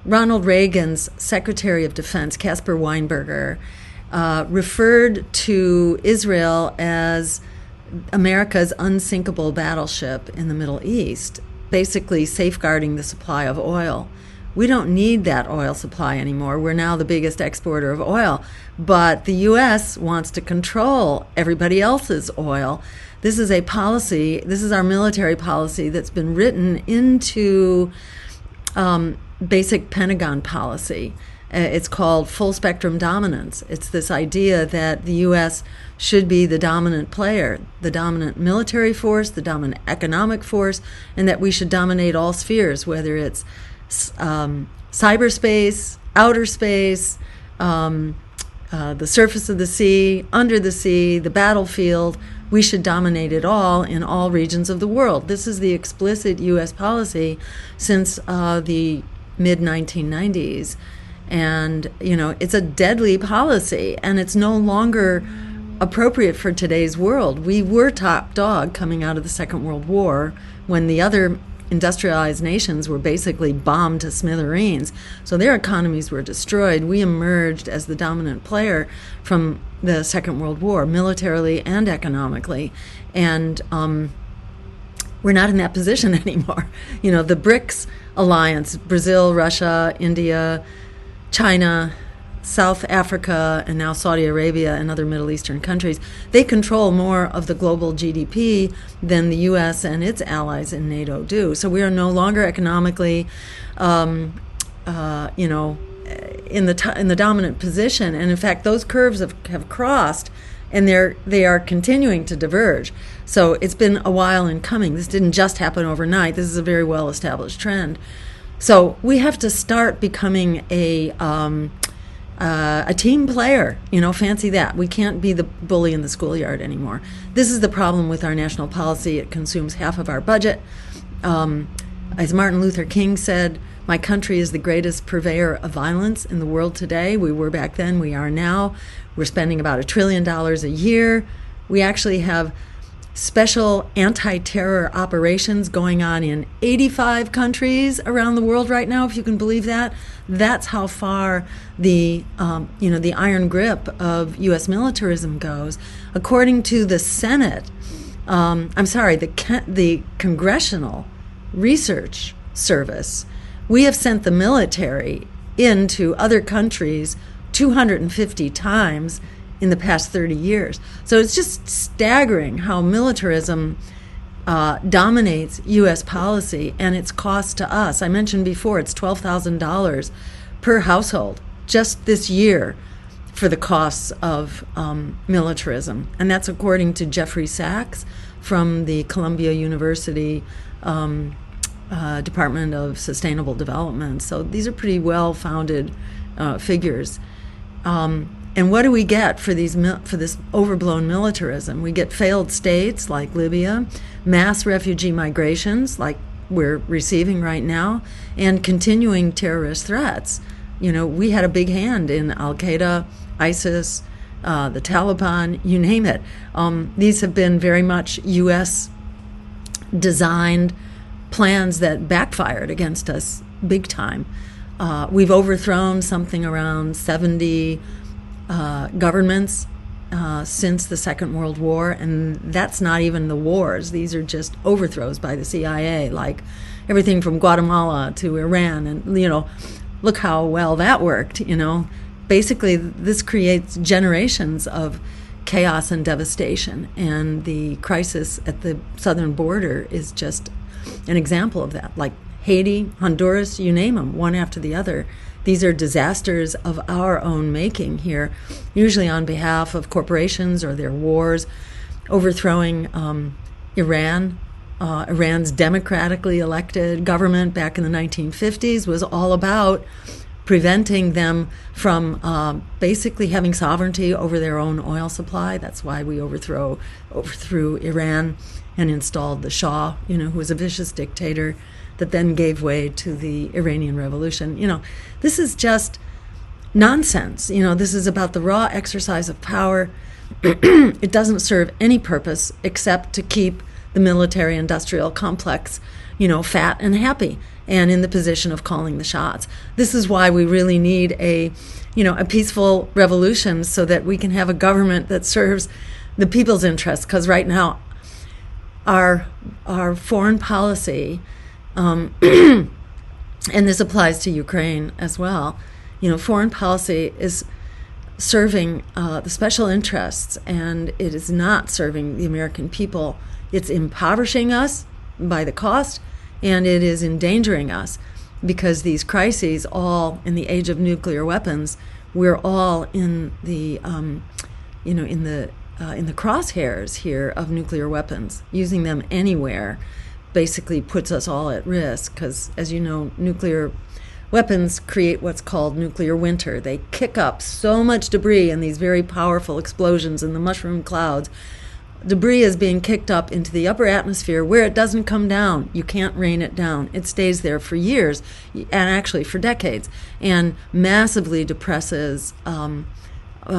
Ronald Reagan's Secretary of Defense, Caspar Weinberger, referred to Israel as America's unsinkable battleship in the Middle East, basically safeguarding the supply of oil. We don't need that oil supply anymore. We're now the biggest exporter of oil. But the U.S. wants to control everybody else's oil. This is a policy, this is our military policy that's been written into basic Pentagon policy. It's called full spectrum dominance. It's this idea that the U.S. should be the dominant player, the dominant military force, the dominant economic force, and that we should dominate all spheres, whether it's cyberspace, outer space, the surface of the sea, under the sea, the battlefield. We should dominate it all in all regions of the world. This is the explicit U.S. policy since the mid-1990s. And, it's a deadly policy, and it's no longer appropriate for today's world. We were top dog coming out of the Second World War, when the other industrialized nations were basically bombed to smithereens. So their economies were destroyed. We emerged as the dominant player from the Second World War, militarily and economically. And we're not in that position anymore. The BRICS alliance, Brazil, Russia, India, China, South Africa, and now Saudi Arabia and other Middle Eastern countries, they control more of the global GDP than the U.S. and its allies in NATO do. So we are no longer economically, in the dominant position. And in fact, those curves have crossed, and they are continuing to diverge. So it's been a while in coming. This didn't just happen overnight. This is a very well-established trend. So we have to start becoming a team player, fancy that. We can't be the bully in the schoolyard anymore. This is the problem with our national policy. It consumes half of our budget. As Martin Luther King said, my country is the greatest purveyor of violence in the world today. We were back then, we are now. We're spending about $1 trillion a year. We actually have special anti-terror operations going on in 85 countries around the world right now, if you can believe that. That's how far the iron grip of U.S. militarism goes. According to the Senate, the Congressional Research Service, we have sent the military into other countries 250 times in the past 30 years. So it's just staggering how militarism dominates U.S. policy and its cost to us. I mentioned before, it's $12,000 per household just this year for the costs of militarism. And that's according to Jeffrey Sachs from the Columbia University Department of Sustainable Development. So these are pretty well-founded figures. And what do we get for this overblown militarism? We get failed states like Libya, mass refugee migrations like we're receiving right now, and continuing terrorist threats. We had a big hand in Al-Qaeda, ISIS, the Taliban, you name it. These have been very much U.S. designed plans that backfired against us big time. We've overthrown something around 70 governments since the Second World War, and that's not even the wars. These are just overthrows by the CIA, like everything from Guatemala to Iran, and look how well that worked. Basically, this creates generations of chaos and devastation, and the crisis at the southern border is just an example of that. Like Haiti, Honduras, you name them, one after the other. These are disasters of our own making here, usually on behalf of corporations or their wars. Overthrowing Iran, Iran's democratically elected government back in the 1950s was all about preventing them from basically having sovereignty over their own oil supply. That's why we overthrew Iran and installed the Shah, who was a vicious dictator that then gave way to the Iranian Revolution. This is just nonsense. This is about the raw exercise of power. It doesn't serve any purpose except to keep the military-industrial complex, fat and happy and in the position of calling the shots. This is why we really need a peaceful revolution so that we can have a government that serves the people's interests. Because right now, our foreign policy, and this applies to Ukraine as well, foreign policy is serving the special interests, and it is not serving the American people. It's impoverishing us by the cost, and it is endangering us because these crises, all in the age of nuclear weapons, we're all in the in the crosshairs here of nuclear weapons. Using them anywhere basically puts us all at risk because, as you know, nuclear weapons create what's called nuclear winter. They kick up so much debris in these very powerful explosions in the mushroom clouds. Debris is being kicked up into the upper atmosphere where it doesn't come down. You can't rain it down. It stays there for years, and actually for decades, and massively depresses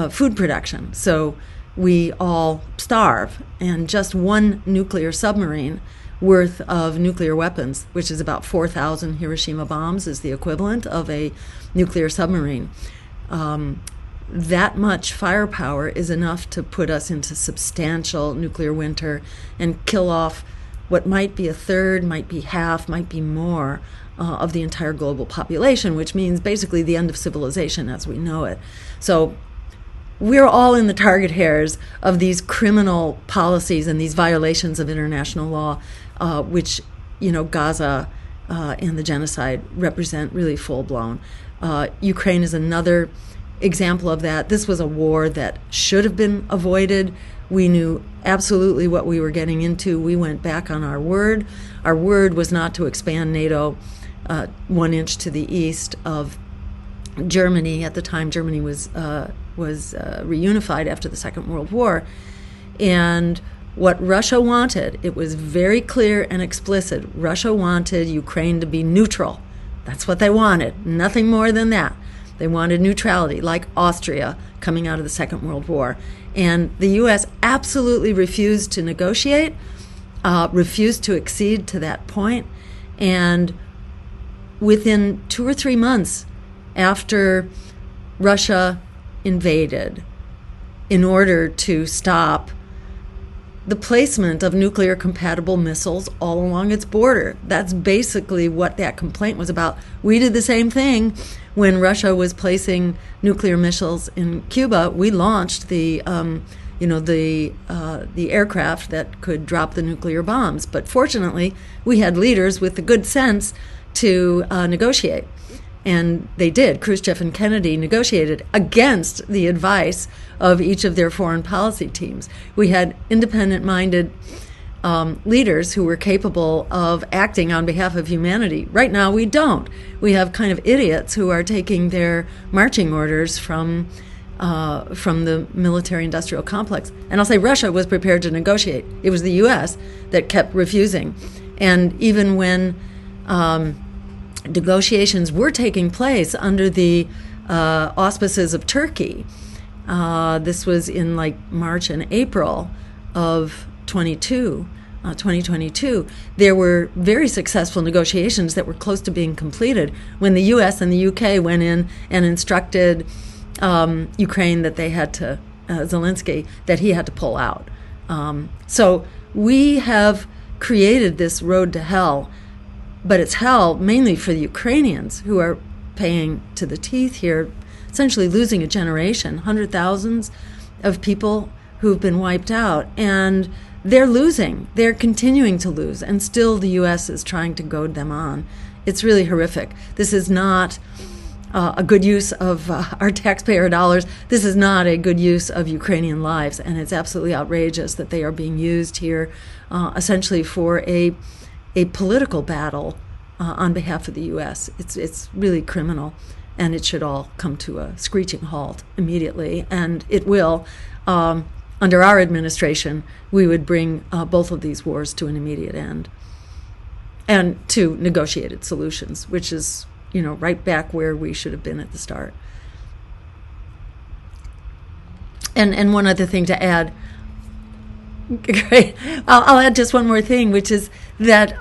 food production. So we all starve, and just one nuclear submarine worth of nuclear weapons, which is about 4,000 Hiroshima bombs, is the equivalent of a nuclear submarine. That much firepower is enough to put us into substantial nuclear winter and kill off what might be a third, might be half, might be more of the entire global population, which means basically the end of civilization as we know it. So we're all in the target hairs of these criminal policies and these violations of international law, which, Gaza and the genocide represent really full-blown. Ukraine is another example of that. This was a war that should have been avoided. We knew absolutely what we were getting into. We went back on our word. Our word was not to expand NATO 1 inch to the east of Germany. At the time, Germany was reunified after the Second World War, and what Russia wanted, it was very clear and explicit. Russia wanted Ukraine to be neutral. That's what they wanted, nothing more than that. They wanted neutrality, like Austria coming out of the Second World War. And the U.S. absolutely refused to negotiate, refused to accede to that point. And within 2 or 3 months after Russia invaded, in order to stop the placement of nuclear-compatible missiles all along its border. That's basically what that complaint was about. We did the same thing when Russia was placing nuclear missiles in Cuba. We launched the aircraft that could drop the nuclear bombs. But fortunately, we had leaders with the good sense to negotiate. And they did. Khrushchev and Kennedy negotiated against the advice of each of their foreign policy teams. We had independent-minded leaders who were capable of acting on behalf of humanity. Right now, we don't. We have kind of idiots who are taking their marching orders from the military-industrial complex. And I'll say Russia was prepared to negotiate. It was the U.S. that kept refusing. And even when negotiations were taking place under the auspices of Turkey. This was in like March and April of 2022. There were very successful negotiations that were close to being completed when the U.S. and the U.K. went in and instructed Ukraine that they had to, Zelensky, that he had to pull out. So we have created this road to hell. But it's hell mainly for the Ukrainians, who are paying to the teeth here, essentially losing a generation, 100,000s of people who've been wiped out. And they're losing. They're continuing to lose. And still the U.S. is trying to goad them on. It's really horrific. This is not a good use of our taxpayer dollars. This is not a good use of Ukrainian lives. And it's absolutely outrageous that they are being used here essentially for a political battle on behalf of the U.S. It's really criminal, and it should all come to a screeching halt immediately, and it will. Under our administration, we would bring both of these wars to an immediate end and to negotiated solutions, which is, right back where we should have been at the start. And one other thing to add. Great. I'll add just one more thing, which is that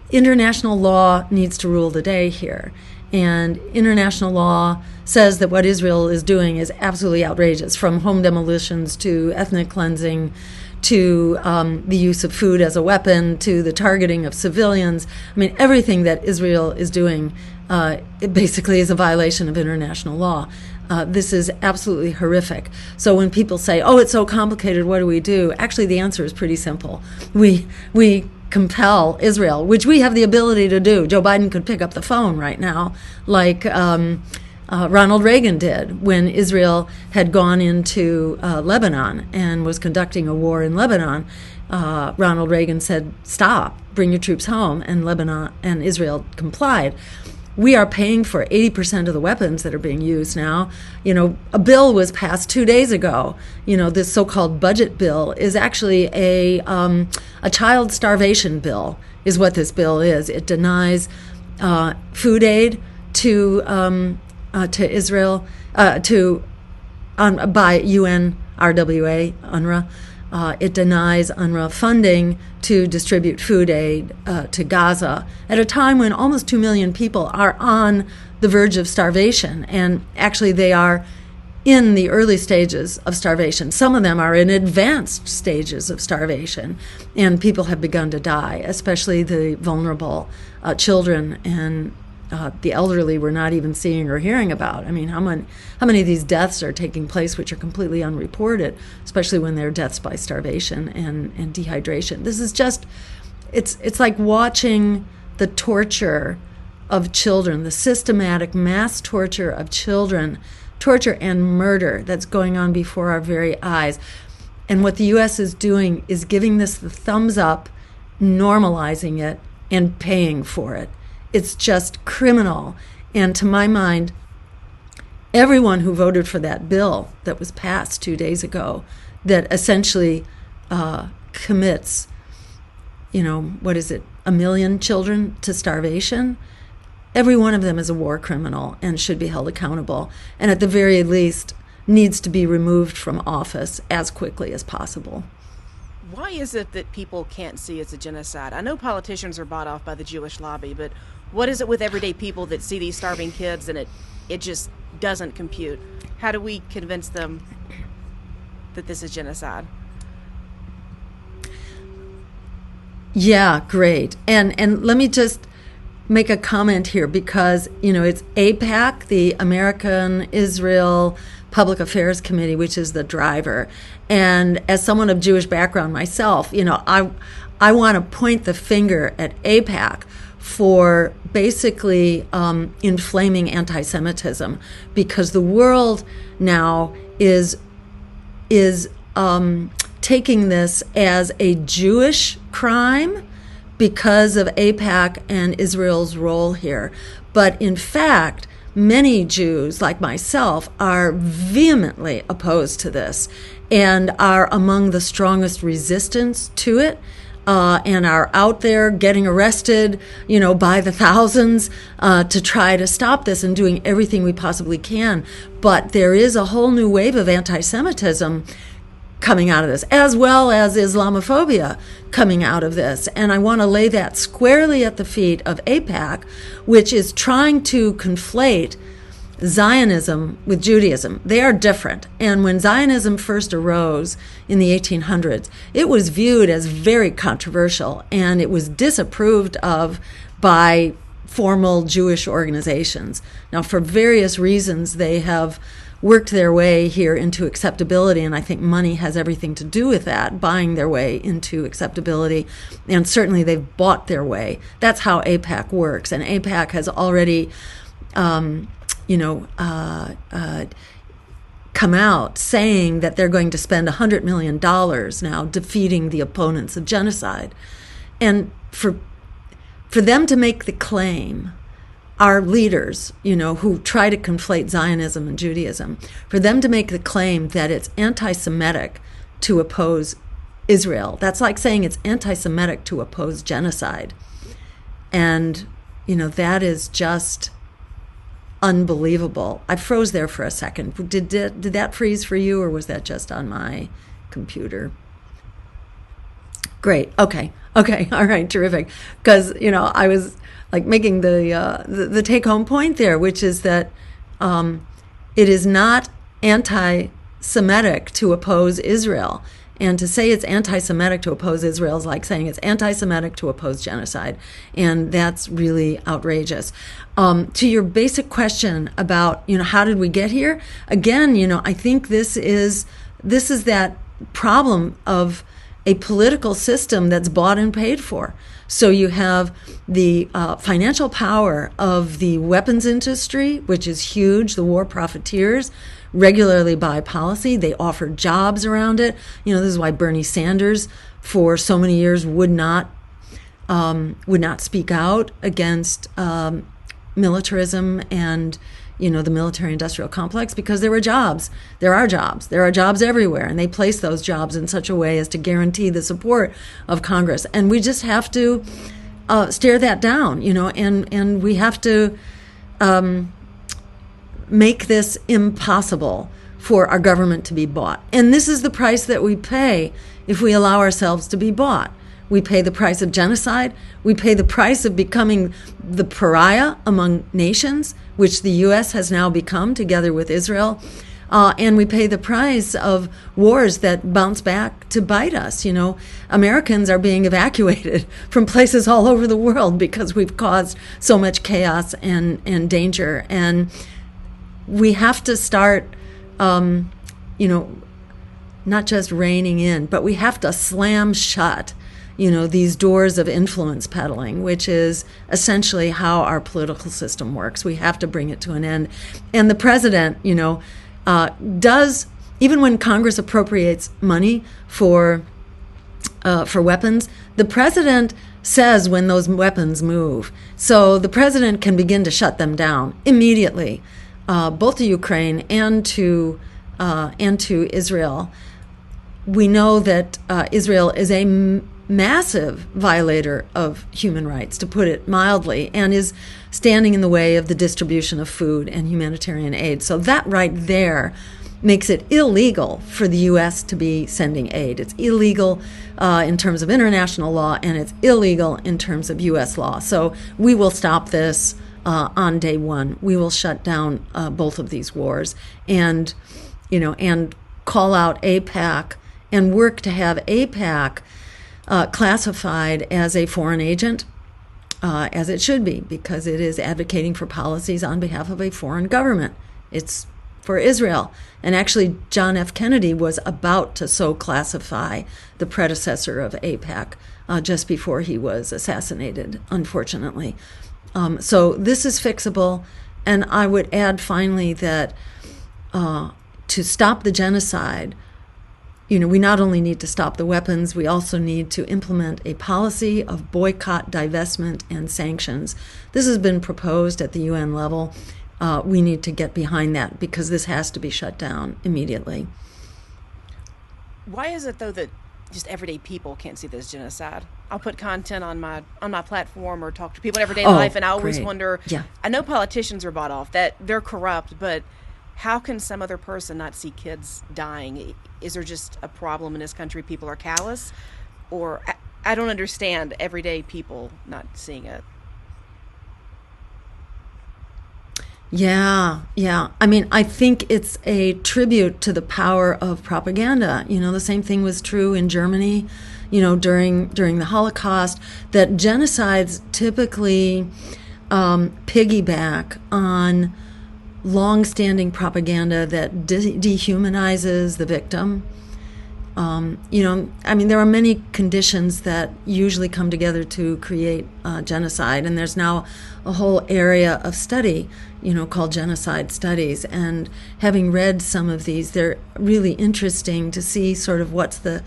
international law needs to rule the day here. And international law says that what Israel is doing is absolutely outrageous, from home demolitions to ethnic cleansing to the use of food as a weapon to the targeting of civilians. I mean, everything that Israel is doing it basically is a violation of international law. This is absolutely horrific. So when people say, oh, it's so complicated, what do we do? Actually, the answer is pretty simple. We compel Israel, which we have the ability to do. Joe Biden could pick up the phone right now, like Ronald Reagan did when Israel had gone into Lebanon and was conducting a war in Lebanon. Ronald Reagan said, stop, bring your troops home, and Lebanon and Israel complied. We are paying for 80% of the weapons that are being used now. A bill was passed 2 days ago. This so-called budget bill is actually a child starvation bill, is what this bill is. It denies food aid to Israel by UNRWA, UNRWA. It denies UNRWA funding to distribute food aid to Gaza at a time when almost 2 million people are on the verge of starvation. And actually, they are in the early stages of starvation. Some of them are in advanced stages of starvation, and people have begun to die, especially the vulnerable children and the elderly we're not even seeing or hearing about. I mean, how many of these deaths are taking place which are completely unreported, especially when they're deaths by starvation and dehydration. This is just, it's like watching the torture of children, the systematic mass torture of children, torture and murder that's going on before our very eyes. And what the U.S. is doing is giving this the thumbs up, normalizing it, and paying for it. It's just criminal. And to my mind, everyone who voted for that bill that was passed 2 days ago, that essentially commits, what is it, 1 million children to starvation, every one of them is a war criminal and should be held accountable, and at the very least needs to be removed from office as quickly as possible. Why is it that people can't see it's a genocide? I know politicians are bought off by the Jewish lobby, but what is it with everyday people that see these starving kids and it just doesn't compute? How do we convince them that this is genocide? Yeah, great. And let me just make a comment here because, it's AIPAC, the American Israel Public Affairs Committee, which is the driver. And as someone of Jewish background myself, I want to point the finger at AIPAC for basically inflaming anti-Semitism, because the world now is taking this as a Jewish crime because of AIPAC and Israel's role here. But in fact, many Jews, like myself, are vehemently opposed to this and are among the strongest resistance to it, and are out there getting arrested, by the thousands to try to stop this and doing everything we possibly can. But there is a whole new wave of anti-Semitism coming out of this, as well as Islamophobia coming out of this. And I want to lay that squarely at the feet of AIPAC, which is trying to conflate Zionism with Judaism. They are different. And when Zionism first arose in the 1800s, it was viewed as very controversial, and it was disapproved of by formal Jewish organizations. Now, for various reasons, they have worked their way here into acceptability, and I think money has everything to do with that, buying their way into acceptability, and certainly they've bought their way. That's how AIPAC works, and AIPAC has already come out saying that they're going to spend $100 million now defeating the opponents of genocide. And for them to make the claim, our leaders, who try to conflate Zionism and Judaism, for them to make the claim that it's anti-Semitic to oppose Israel, that's like saying it's anti-Semitic to oppose genocide. And, that is just unbelievable. I froze there for a second. Did that freeze for you, or was that just on my computer? Great. Okay. All right. Terrific. Because, I was like making the take-home point there, which is that it is not anti-Semitic to oppose Israel. And to say it's anti-Semitic to oppose Israel is like saying it's anti-Semitic to oppose genocide. And that's really outrageous. To your basic question about, how did we get here? Again, I think this is that problem of a political system that's bought and paid for. So you have the financial power of the weapons industry, which is huge. The war profiteers regularly buy policy. They offer jobs around it. This is why Bernie Sanders, for so many years, would not speak out against militarism and the military-industrial complex, because there were jobs. There are jobs. There are jobs everywhere, and they place those jobs in such a way as to guarantee the support of Congress. And we just have to stare that down, and we have to make this impossible for our government to be bought. And this is the price that we pay if we allow ourselves to be bought. We pay the price of genocide. We pay the price of becoming the pariah among nations, which the U.S. has now become together with Israel. And we pay the price of wars that bounce back to bite us. Americans are being evacuated from places all over the world because we've caused so much chaos and danger. And we have to start, not just reining in, but we have to slam shut these doors of influence peddling, which is essentially how our political system works. We have to bring it to an end. And the president, does, even when Congress appropriates money for weapons, the president says when those weapons move. So the president can begin to shut them down immediately, both to Ukraine and to Israel. we know that Israel is a massive violator of human rights, to put it mildly, and is standing in the way of the distribution of food and humanitarian aid. So that right there makes it illegal for the U.S. to be sending aid. It's illegal in terms of international law, and it's illegal in terms of U.S. law. So we will stop this on day one. We will shut down both of these wars, and and call out AIPAC and work to have AIPAC classified as a foreign agent, as it should be, because it is advocating for policies on behalf of a foreign government. It's for Israel. And actually, John F. Kennedy was about to so classify the predecessor of AIPAC just before he was assassinated, unfortunately. So this is fixable. And I would add finally that to stop the genocide, we not only need to stop the weapons, we also need to implement a policy of boycott, divestment, and sanctions. This has been proposed at the UN level. We need to get behind that because this has to be shut down immediately. Why is it, though, that just everyday people can't see this genocide? I'll put content on my platform or talk to people in everyday life, and I always wonder, I know politicians are bought off, that they're corrupt, but how can some other person not see kids dying? Is there just a problem in this country? People are callous? Or I don't understand everyday people not seeing it. Yeah. I mean, I think it's a tribute to the power of propaganda. The same thing was true in Germany, during the Holocaust, that genocides typically piggyback on long-standing propaganda that dehumanizes the victim. There are many conditions that usually come together to create genocide, and there's now a whole area of study, called genocide studies. And having read some of these, they're really interesting to see sort of what's the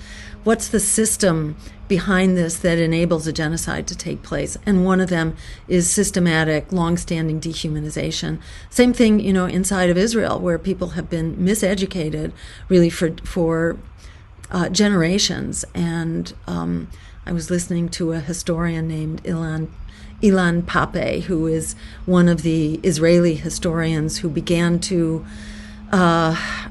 system behind this that enables a genocide to take place. And one of them is systematic, long-standing dehumanization. Same thing, inside of Israel, where people have been miseducated really for generations. And I was listening to a historian named Ilan Pape, who is one of the Israeli historians who began to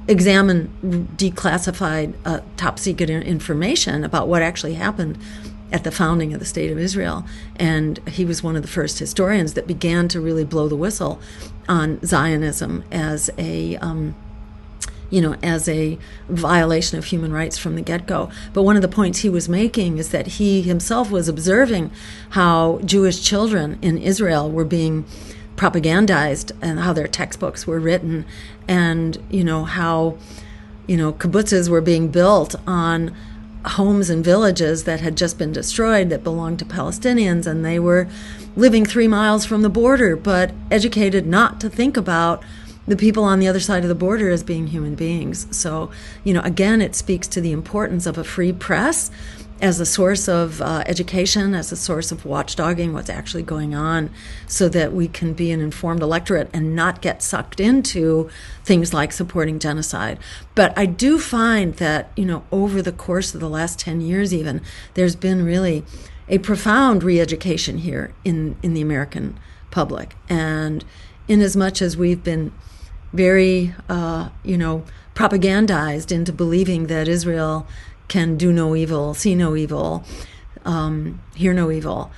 examine declassified top secret information about what actually happened at the founding of the State of Israel. And he was one of the first historians that began to really blow the whistle on Zionism as a violation of human rights from the get-go. But one of the points he was making is that he himself was observing how Jewish children in Israel were being propagandized and how their textbooks were written, and how kibbutzes were being built on homes and villages that had just been destroyed that belonged to Palestinians, and they were living 3 miles from the border, but educated not to think about the people on the other side of the border as being human beings. So, again, it speaks to the importance of a free press as a source of education, as a source of watchdogging what's actually going on, so that we can be an informed electorate and not get sucked into things like supporting genocide. But I do find that, over the course of the last 10 years even, there's been really a profound re-education here in the American public. And in as much as we've been very, propagandized into believing that Israel can do no evil, see no evil, hear no evil,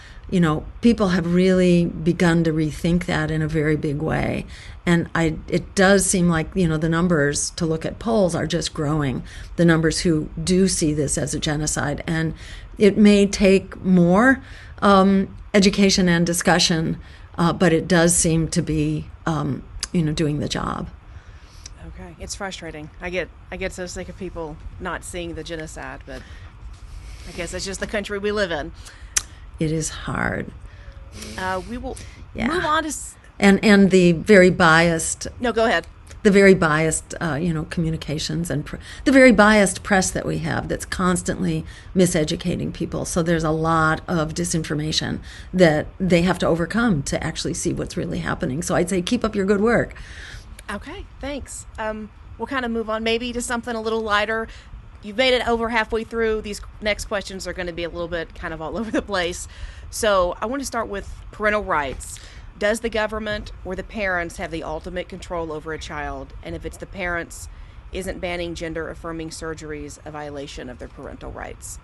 people have really begun to rethink that in a very big way. And it does seem like, the numbers, to look at polls, are just growing, the numbers who do see this as a genocide. And it may take more education and discussion, but it does seem to be doing the job. Okay, it's frustrating. I get so sick of people not seeing the genocide, but I guess that's just the country we live in. It is hard. We will move on to and the very biased. No, go ahead. The very biased, communications and the very biased press that we have that's constantly miseducating people. So there's a lot of disinformation that they have to overcome to actually see what's really happening. So I'd say keep up your good work. Okay, thanks. We'll kind of move on maybe to something a little lighter. you've made it over halfway through. These next questions are going to be a little bit kind of all over the place. So I want to start with parental rights. Does the government or the parents have the ultimate control over a child? And if it's the parents, isn't banning gender-affirming surgeries a violation of their parental rights?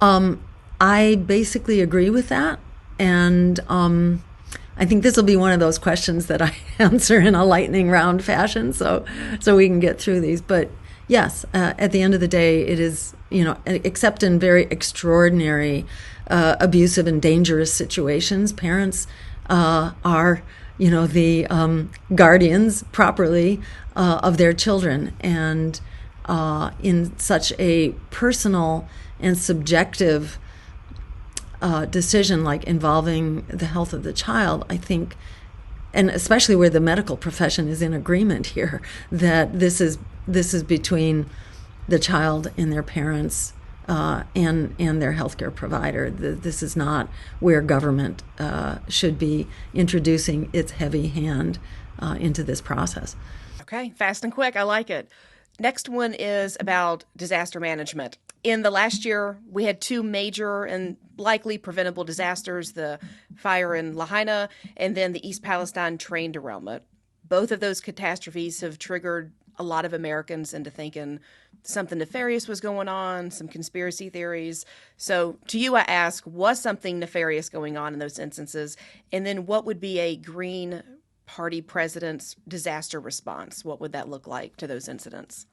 I basically agree with that. And I think this will be one of those questions that I answer in a lightning round fashion, so we can get through these. But yes, at the end of the day, it is, except in very extraordinary, abusive and dangerous situations, parents are, the guardians properly of their children. And in such a personal and subjective decision like involving the health of the child, I think, and especially where the medical profession is in agreement here, that this is between the child and their parents and their healthcare provider. This is not where government should be introducing its heavy hand into this process. Okay, fast and quick. I like it. Next one is about disaster management. In the last year, we had two major and likely preventable disasters, the fire in Lahaina and then the East Palestine train derailment. Both of those catastrophes have triggered a lot of Americans into thinking something nefarious was going on, some conspiracy theories. So to you, I ask, was something nefarious going on in those instances? And then what would be a Green Party president's disaster response? What would that look like to those incidents?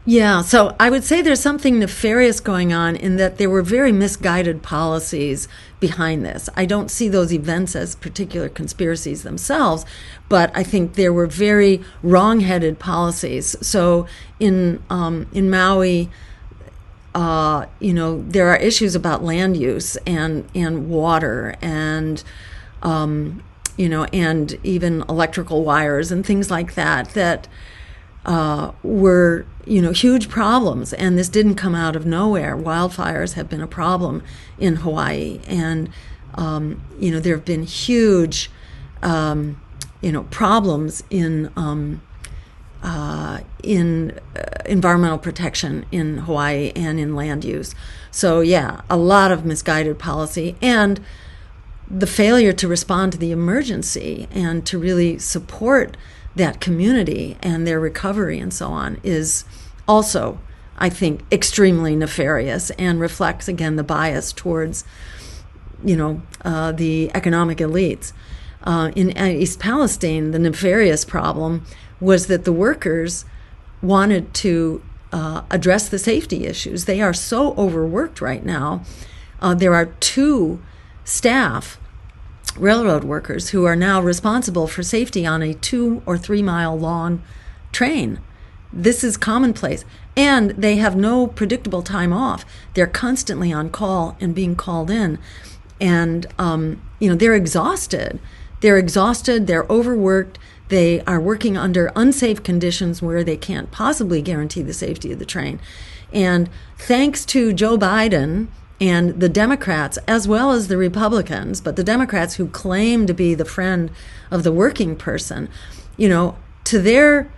Yeah, so I would say there's something nefarious going on in that there were very misguided policies behind this. I don't see those events as particular conspiracies themselves, but I think there were very wrong-headed policies. So in Maui, there are issues about land use and water and and even electrical wires and things like that were, huge problems. And this didn't come out of nowhere. Wildfires have been a problem in Hawaii. And, there have been huge, problems in environmental protection in Hawaii and in land use. So, yeah, a lot of misguided policy. And the failure to respond to the emergency and to really support that community and their recovery and so on is also, I think, extremely nefarious and reflects, again, the bias towards, the economic elites. In East Palestine, the nefarious problem was that the workers wanted to address the safety issues. They are so overworked right now. There are two railroad workers who are now responsible for safety on a 2 or 3 mile long train. This is commonplace. And they have no predictable time off. They're constantly on call and being called in. And, they're exhausted. They're overworked. They are working under unsafe conditions where they can't possibly guarantee the safety of the train. And thanks to Joe Biden and the Democrats, as well as the Republicans, but the Democrats who claim to be the friend of the working person, to their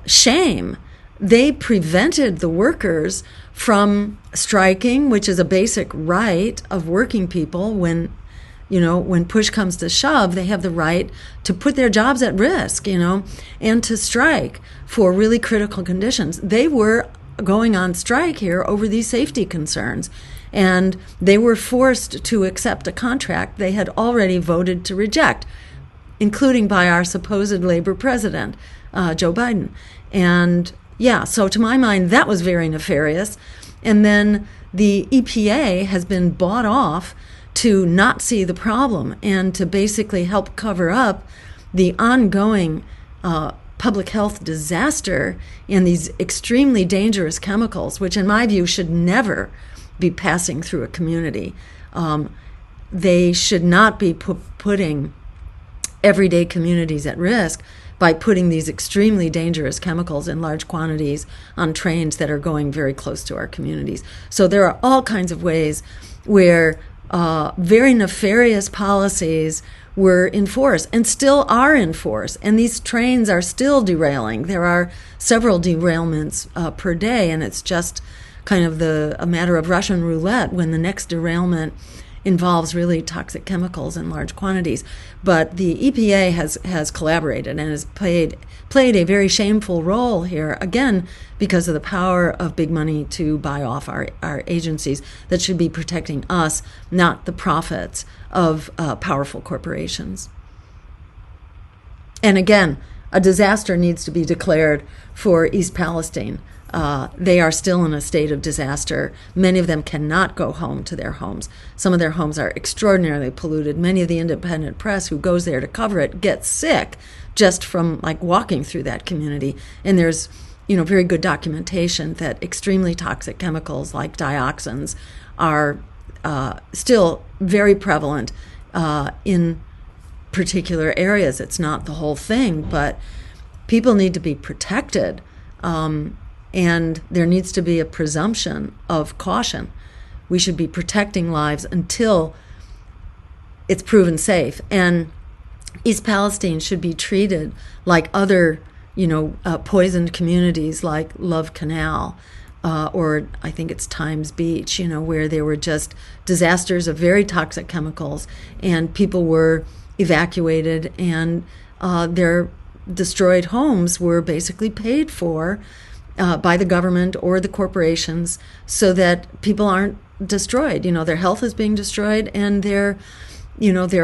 shame, they prevented the workers from striking, which is a basic right of working people. When push comes to shove, they have the right to put their jobs at risk, and to strike for really critical conditions. They were going on strike here over these safety concerns. And they were forced to accept a contract they had already voted to reject, including by our supposed labor president, Joe Biden. And so to my mind, that was very nefarious. And then the EPA has been bought off to not see the problem and to basically help cover up the ongoing public health disaster and these extremely dangerous chemicals, which in my view should never be passing through a community. They should not be putting everyday communities at risk by putting these extremely dangerous chemicals in large quantities on trains that are going very close to our communities. So there are all kinds of ways where very nefarious policies were in force and still are in force. And these trains are still derailing. There are several derailments per day, and it's just kind of a matter of Russian roulette when the next derailment involves really toxic chemicals in large quantities. But the EPA has collaborated and has played a very shameful role here, again, because of the power of big money to buy off our agencies that should be protecting us, not the profits of powerful corporations. And again, a disaster needs to be declared for East Palestine. They are still in a state of disaster. Many of them cannot go home to their homes. Some of their homes are extraordinarily polluted. Many of the independent press who goes there to cover it gets sick just from walking through that community. And there's very good documentation that extremely toxic chemicals like dioxins are still very prevalent in particular areas. It's not the whole thing, but people need to be protected. And there needs to be a presumption of caution. We should be protecting lives until it's proven safe. And East Palestine should be treated like other, poisoned communities like Love Canal, or I think it's Times Beach, where there were just disasters of very toxic chemicals, and people were evacuated, and their destroyed homes were basically paid for by the government or the corporations so that people aren't destroyed. Their health is being destroyed, and their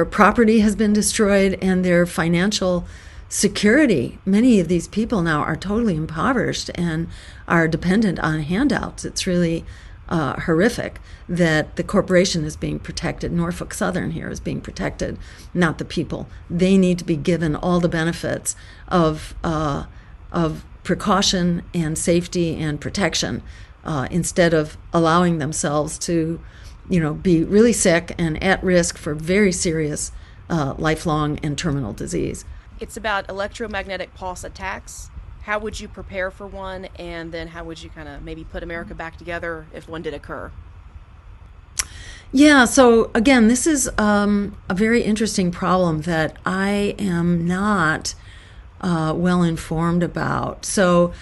property has been destroyed, and their financial security. Many of these people now are totally impoverished and are dependent on handouts. It's really horrific that the corporation is being protected. Norfolk Southern here is being protected, not the people. They need to be given all the benefits of precaution and safety and protection instead of allowing themselves to, be really sick and at risk for very serious lifelong and terminal disease. It's about electromagnetic pulse attacks. How would you prepare for one, and then how would you kind of maybe put America back together if one did occur? Yeah, so again, this is a very interesting problem that I am not well informed about. So,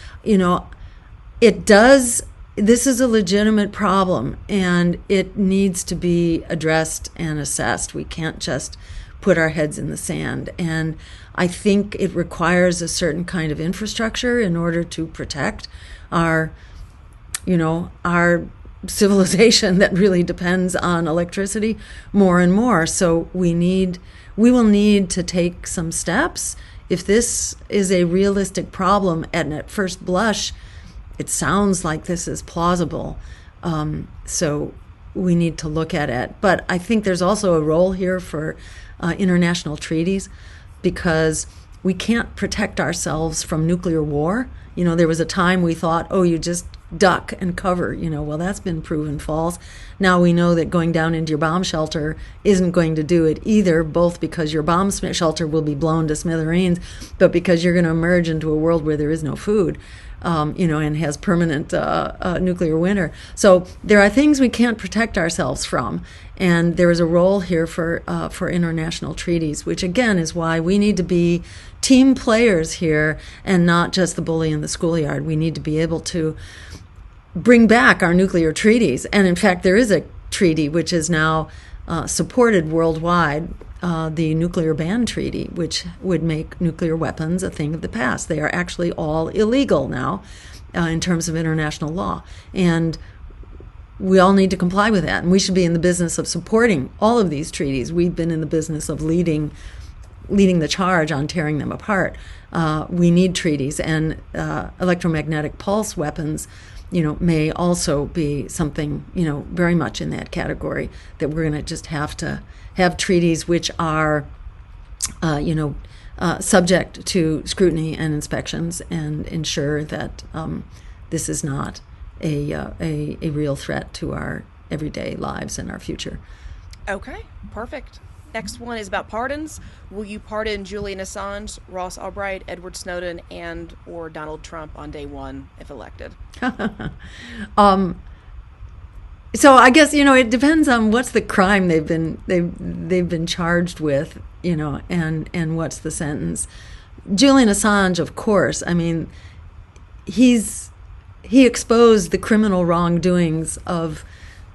this is a legitimate problem, and it needs to be addressed and assessed. We can't just put our heads in the sand. And I think it requires a certain kind of infrastructure in order to protect our civilization that really depends on electricity more and more. So we will need to take some steps. If this is a realistic problem, and at first blush, it sounds like this is plausible. So we need to look at it. But I think there's also a role here for international treaties, because we can't protect ourselves from nuclear war. There was a time we thought, you just duck and cover. Well, that's been proven false. Now we know that going down into your bomb shelter isn't going to do it either, both because your bomb shelter will be blown to smithereens, but because you're going to emerge into a world where there is no food. And has permanent nuclear winter. So there are things we can't protect ourselves from, and there is a role here for international treaties, which again is why we need to be team players here and not just the bully in the schoolyard. We need to be able to bring back our nuclear treaties, and in fact there is a treaty which is now supported worldwide, the Nuclear Ban Treaty, which would make nuclear weapons a thing of the past. They are actually all illegal now in terms of international law. And we all need to comply with that. And we should be in the business of supporting all of these treaties. We've been in the business of leading the charge on tearing them apart. We need treaties, and electromagnetic pulse weapons may also be something, very much in that category, that we're going to just have to have treaties which are, subject to scrutiny and inspections, and ensure that this is not a real threat to our everyday lives and our future. Okay, perfect. Next one is about pardons. Will you pardon Julian Assange, Ross Albright, Edward Snowden, and or Donald Trump on day one if elected? So I guess it depends on what's the crime they've been charged with, and what's the sentence. Julian Assange, of course. I mean, he exposed the criminal wrongdoings of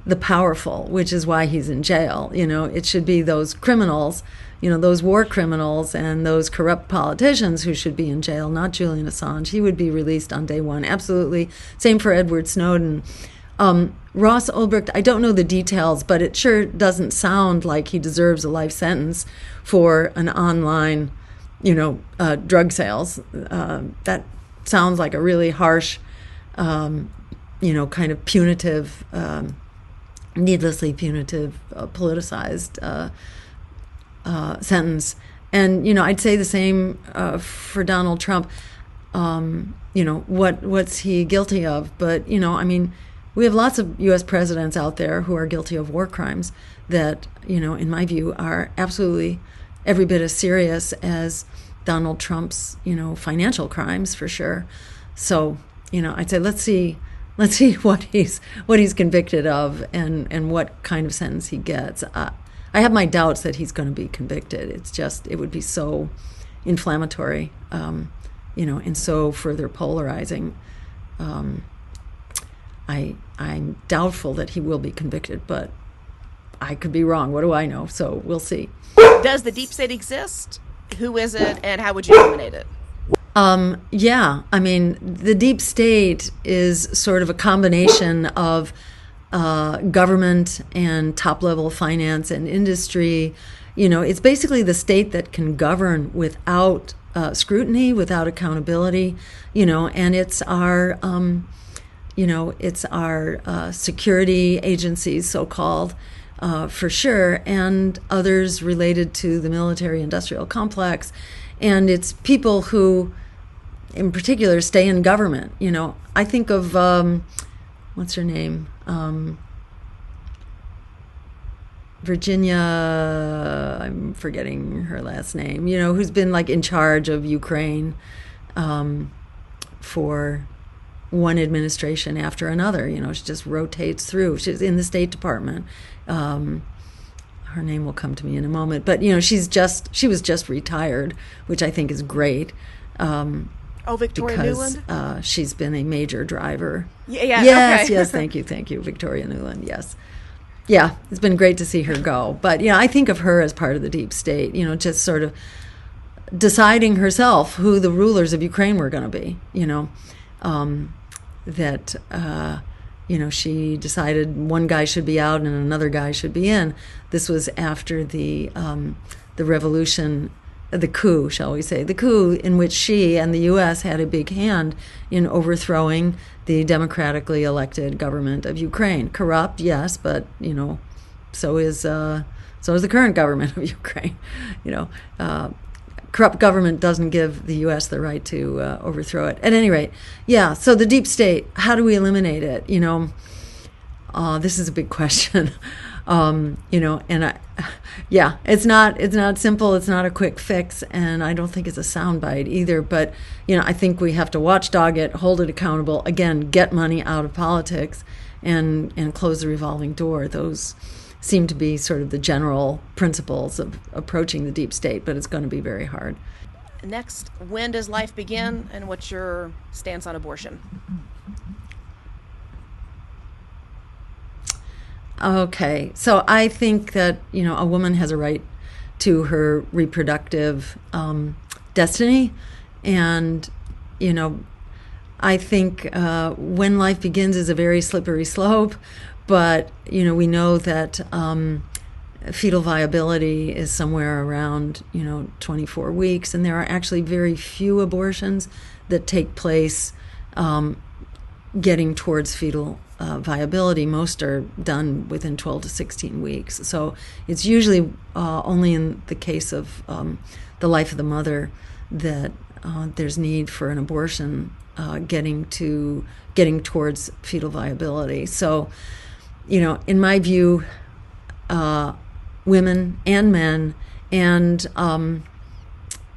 the powerful, which is why he's in jail. It should be those criminals, those war criminals and those corrupt politicians who should be in jail, not Julian Assange. He would be released on day one. Absolutely. Same for Edward Snowden. Ross Ulbricht, I don't know the details, but it sure doesn't sound like he deserves a life sentence for an online, drug sales. That sounds like a really harsh, kind of punitive, needlessly punitive, politicized sentence. And, I'd say the same for Donald Trump. What's he guilty of? But, we have lots of U.S. presidents out there who are guilty of war crimes that, in my view, are absolutely every bit as serious as Donald Trump's, financial crimes, for sure. So, I'd say let's see what he's convicted of and what kind of sentence he gets. I have my doubts that he's going to be convicted. It's just, it would be so inflammatory, and so further polarizing. I'm doubtful that he will be convicted, but I could be wrong. What do I know? So we'll see. Does the deep state exist? Who is it, and how would you eliminate it? Yeah, I mean, the deep state is sort of a combination of government and top-level finance and industry. It's basically the state that can govern without scrutiny, without accountability, and it's our security agencies, so-called, for sure, and others related to the military-industrial complex. And it's people who, in particular, stay in government. I think of, what's her name? Virginia, I'm forgetting her last name, who's been like in charge of Ukraine for one administration after another. She just rotates through. She's in the State Department. Her name will come to me in a moment. But, she was just retired, which I think is great. Victoria because, Nuland? She's been a major driver. Yeah, yes, okay. Yes, thank you, Victoria Nuland, yes. Yeah, it's been great to see her go. But, I think of her as part of the deep state, just sort of deciding herself who the rulers of Ukraine were going to be, that, she decided one guy should be out and another guy should be in. This was after the revolution, the coup, shall we say, the coup in which she and the U.S. had a big hand in overthrowing the democratically elected government of Ukraine. Corrupt, yes, but, so is the current government of Ukraine, corrupt government doesn't give the U.S. the right to overthrow it. At any rate, yeah, so the deep state, how do we eliminate it? This is a big question. And it's not simple. It's not a quick fix, and I don't think it's a soundbite either. But, I think we have to watchdog it, hold it accountable, again, get money out of politics and close the revolving door. Those seem to be sort of the general principles of approaching the deep state, but it's going to be very hard. Next, when does life begin, and what's your stance on abortion? Okay, so I think that, a woman has a right to her reproductive destiny, and, I think when life begins is a very slippery slope. But, we know that fetal viability is somewhere around, 24 weeks. And there are actually very few abortions that take place getting towards fetal viability. Most are done within 12 to 16 weeks. So it's usually only in the case of the life of the mother that there's need for an abortion getting towards fetal viability. So, in my view, women and men and, and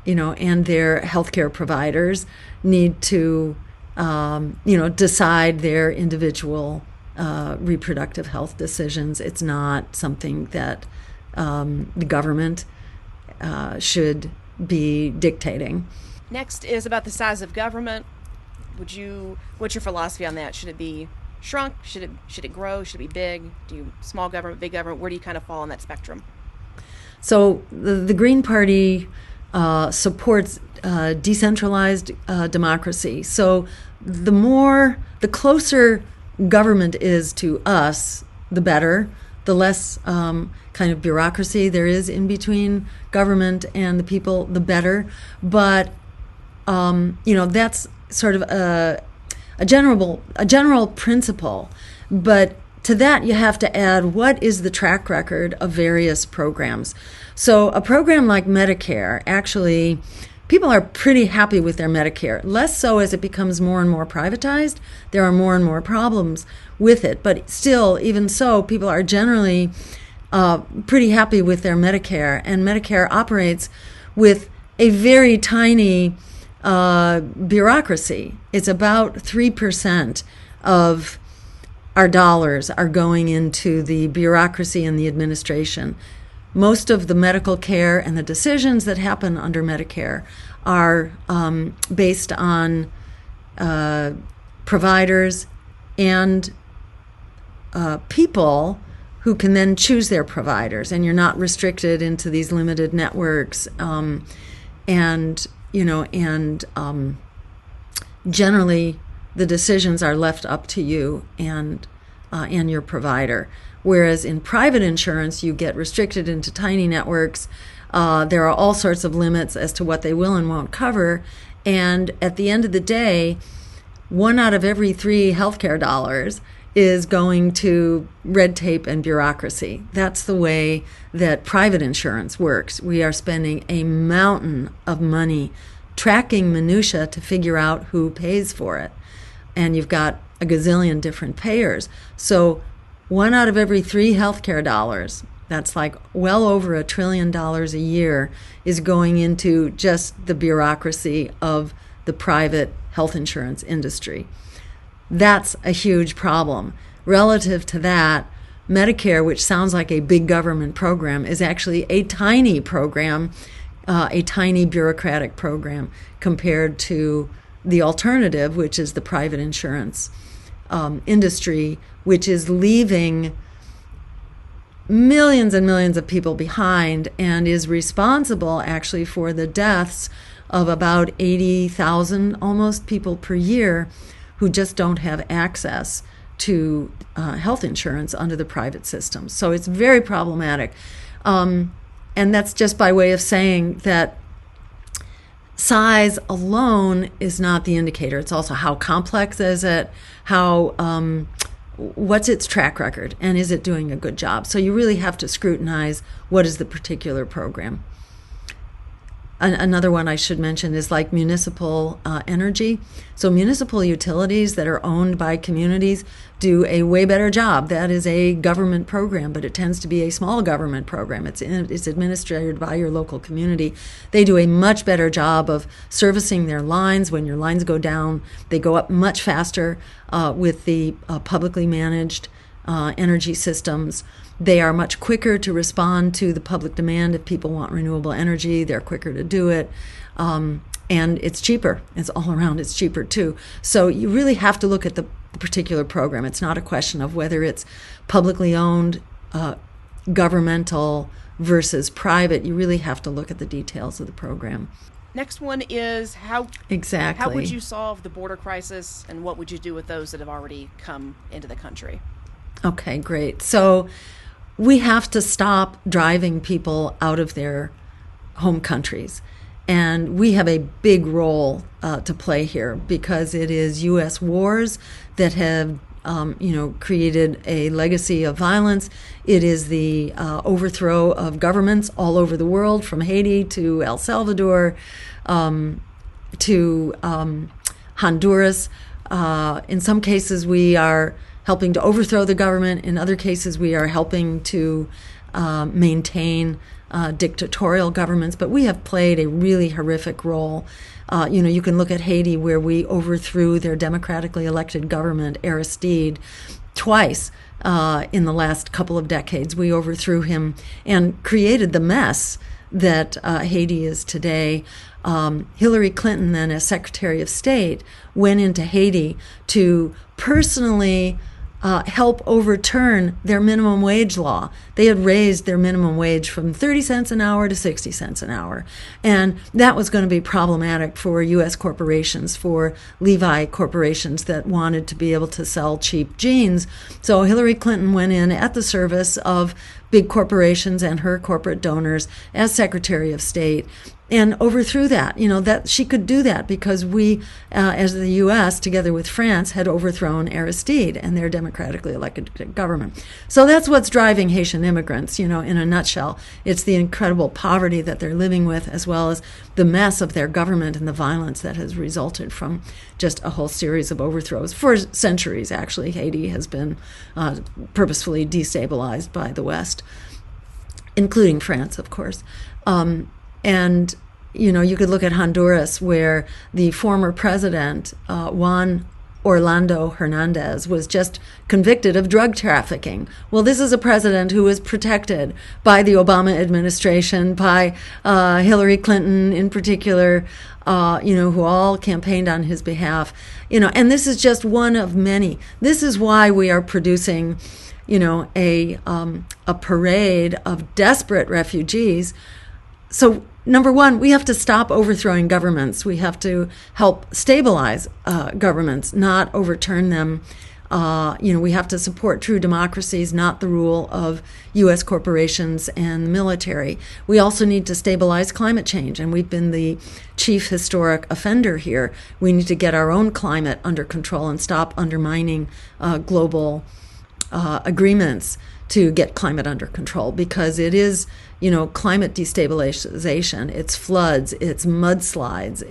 their healthcare providers need to, decide their individual reproductive health decisions. It's not something that the government should be dictating. Next is about the size of government. What's your philosophy on that? Should it be shrunk? Should it grow? Should it be big? Small government, big government? Where do you kind of fall on that spectrum? So the Green Party supports decentralized democracy. So the closer government is to us, the better. The less kind of bureaucracy there is in between government and the people, the better. But that's sort of a general principle. But to that, you have to add, what is the track record of various programs? So a program like Medicare, actually, people are pretty happy with their Medicare. Less so as it becomes more and more privatized. There are more and more problems with it. But still, even so, people are generally pretty happy with their Medicare. And Medicare operates with a very tiny bureaucracy. It's about 3% of our dollars are going into the bureaucracy and the administration. Most of the medical care and the decisions that happen under Medicare are based on providers and people who can then choose their providers, and you're not restricted into these limited networks. Generally, the decisions are left up to you and your provider. Whereas in private insurance, you get restricted into tiny networks. There are all sorts of limits as to what they will and won't cover. And at the end of the day, 1 out of every 3 healthcare dollars is going to red tape and bureaucracy. That's the way that private insurance works. We are spending a mountain of money tracking minutia to figure out who pays for it. And you've got a gazillion different payers. So 1 out of every 3 healthcare dollars, that's like well over $1 trillion a year, is going into just the bureaucracy of the private health insurance industry. That's a huge problem. Relative to that, Medicare, which sounds like a big government program, is actually a tiny program, a tiny bureaucratic program compared to the alternative, which is the private insurance industry, which is leaving millions and millions of people behind and is responsible actually for the deaths of about 80,000 almost people per year who just don't have access to health insurance under the private system. So it's very problematic. And that's just by way of saying that size alone is not the indicator. It's also how complex is it, what's its track record, and is it doing a good job? So you really have to scrutinize what is the particular program. Another one I should mention is like municipal energy. So municipal utilities that are owned by communities do a way better job. That is a government program, but it tends to be a small government program. It's administered by your local community. They do a much better job of servicing their lines. When your lines go down, they go up much faster with the publicly managed energy systems. They are much quicker to respond to the public demand. If people want renewable energy, they're quicker to do it. And it's cheaper. It's all around. It's cheaper too. So you really have to look at the particular program. It's not a question of whether it's publicly owned, governmental versus private. You really have to look at the details of the program. Next one is how would you solve the border crisis, and what would you do with those that have already come into the country? Okay, great. So we have to stop driving people out of their home countries. And we have a big role to play here because it is U.S. wars that have created a legacy of violence. It is the overthrow of governments all over the world, from Haiti to El Salvador to Honduras. In some cases, we are helping to overthrow the government. In other cases, we are helping to maintain dictatorial governments. But we have played a really horrific role. You can look at Haiti, where we overthrew their democratically elected government, Aristide, twice in the last couple of decades. We overthrew him and created the mess that Haiti is today. Hillary Clinton, then as Secretary of State, went into Haiti to personally help overturn their minimum wage law. They had raised their minimum wage from 30 cents an hour to 60 cents an hour. And that was going to be problematic for U.S. corporations, for Levi corporations that wanted to be able to sell cheap jeans. So Hillary Clinton went in at the service of big corporations and her corporate donors as Secretary of State and overthrew that. That she could do that because we, as the U.S., together with France, had overthrown Aristide and their democratically elected government. So that's what's driving Haitian immigrants, in a nutshell. It's the incredible poverty that they're living with, as well as the mess of their government and the violence that has resulted from just a whole series of overthrows. For centuries, actually, Haiti has been purposefully destabilized by the West, including France, of course. And, you could look at Honduras, where the former president, Juan Orlando Hernandez, was just convicted of drug trafficking. Well, this is a president who was protected by the Obama administration, by Hillary Clinton in particular, who all campaigned on his behalf. And this is just one of many. This is why we are producing, a parade of desperate refugees. So, number one, we have to stop overthrowing governments. We have to help stabilize governments, not overturn them. We have to support true democracies, not the rule of U.S. corporations and the military. We also need to stabilize climate change, and we've been the chief historic offender here. We need to get our own climate under control and stop undermining global agreements to get climate under control, because it is, climate destabilization. It's floods, it's mudslides,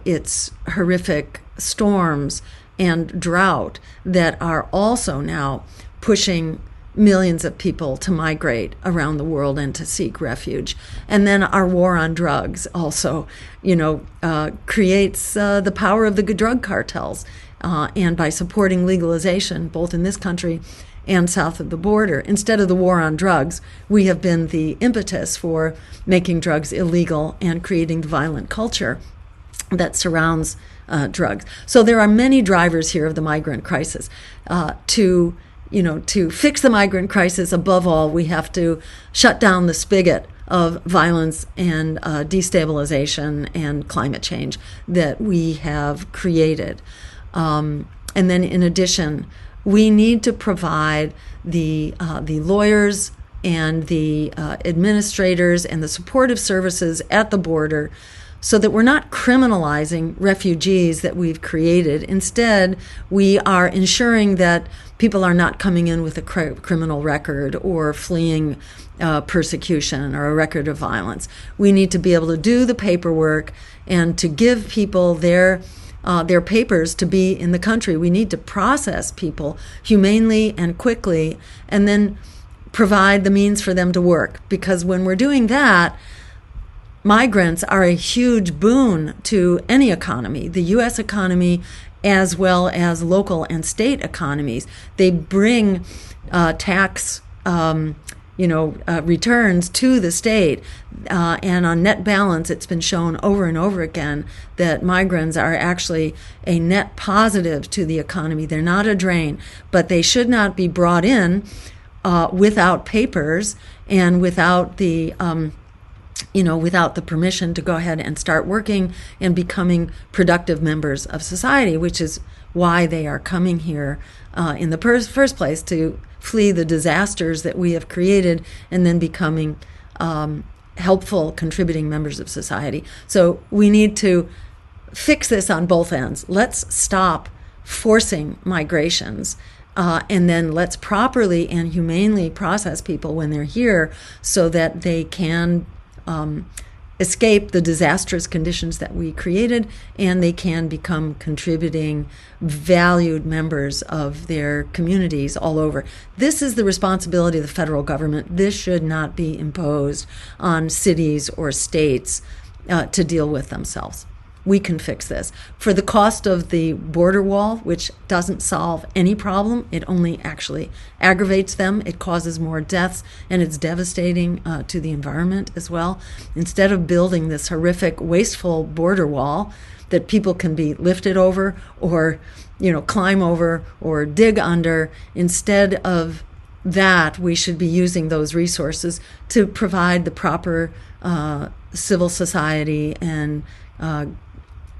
it's horrific storms and drought that are also now pushing millions of people to migrate around the world and to seek refuge. And then our war on drugs also, creates the power of the drug cartels. And by supporting legalization, both in this country and south of the border, instead of the war on drugs, we have been the impetus for making drugs illegal and creating the violent culture that surrounds drugs. So there are many drivers here of the migrant crisis. To fix the migrant crisis, above all, we have to shut down the spigot of violence and destabilization and climate change that we have created. And then, in addition, we need to provide the lawyers and the administrators and the supportive services at the border so that we're not criminalizing refugees that we've created. Instead, we are ensuring that people are not coming in with a criminal record or fleeing persecution or a record of violence. We need to be able to do the paperwork and to give people their papers to be in the country. We need to process people humanely and quickly, and then provide the means for them to work. Because when we're doing that, migrants are a huge boon to any economy, the U.S. economy, as well as local and state economies. They bring tax returns to the state. And on net balance, it's been shown over and over again that migrants are actually a net positive to the economy. They're not a drain, but they should not be brought in without papers and without the without the permission to go ahead and start working and becoming productive members of society, which is why they are coming here in the first place, to flee the disasters that we have created and then becoming helpful, contributing members of society. So we need to fix this on both ends. Let's stop forcing migrations, and then let's properly and humanely process people when they're here so that they can escape the disastrous conditions that we created, and they can become contributing, valued members of their communities all over. This is the responsibility of the federal government. This should not be imposed on cities or states to deal with themselves. we can fix this. For the cost of the border wall, which doesn't solve any problem, it only actually aggravates them. It causes more deaths, and it's devastating to the environment as well. Instead of building this horrific, wasteful border wall that people can be lifted over or, climb over or dig under, instead of that, we should be using those resources to provide the proper civil society and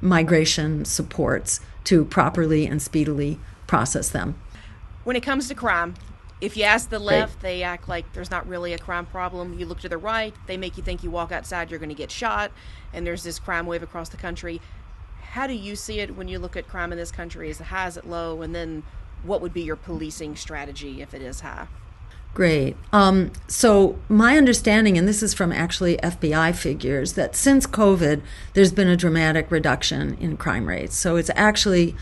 migration supports to properly and speedily process them. When it comes to crime, if you ask the left, they act like there's not really a crime problem. You look to the right, they make you think you walk outside, you're going to get shot, and there's this crime wave across the country. How do you see it when you look at crime in this country? Is it high, is it low? And then what would be your policing strategy if it is high? Great. So my understanding, and this is from actually FBI figures, that since COVID, there's been a dramatic reduction in crime rates. So it's actually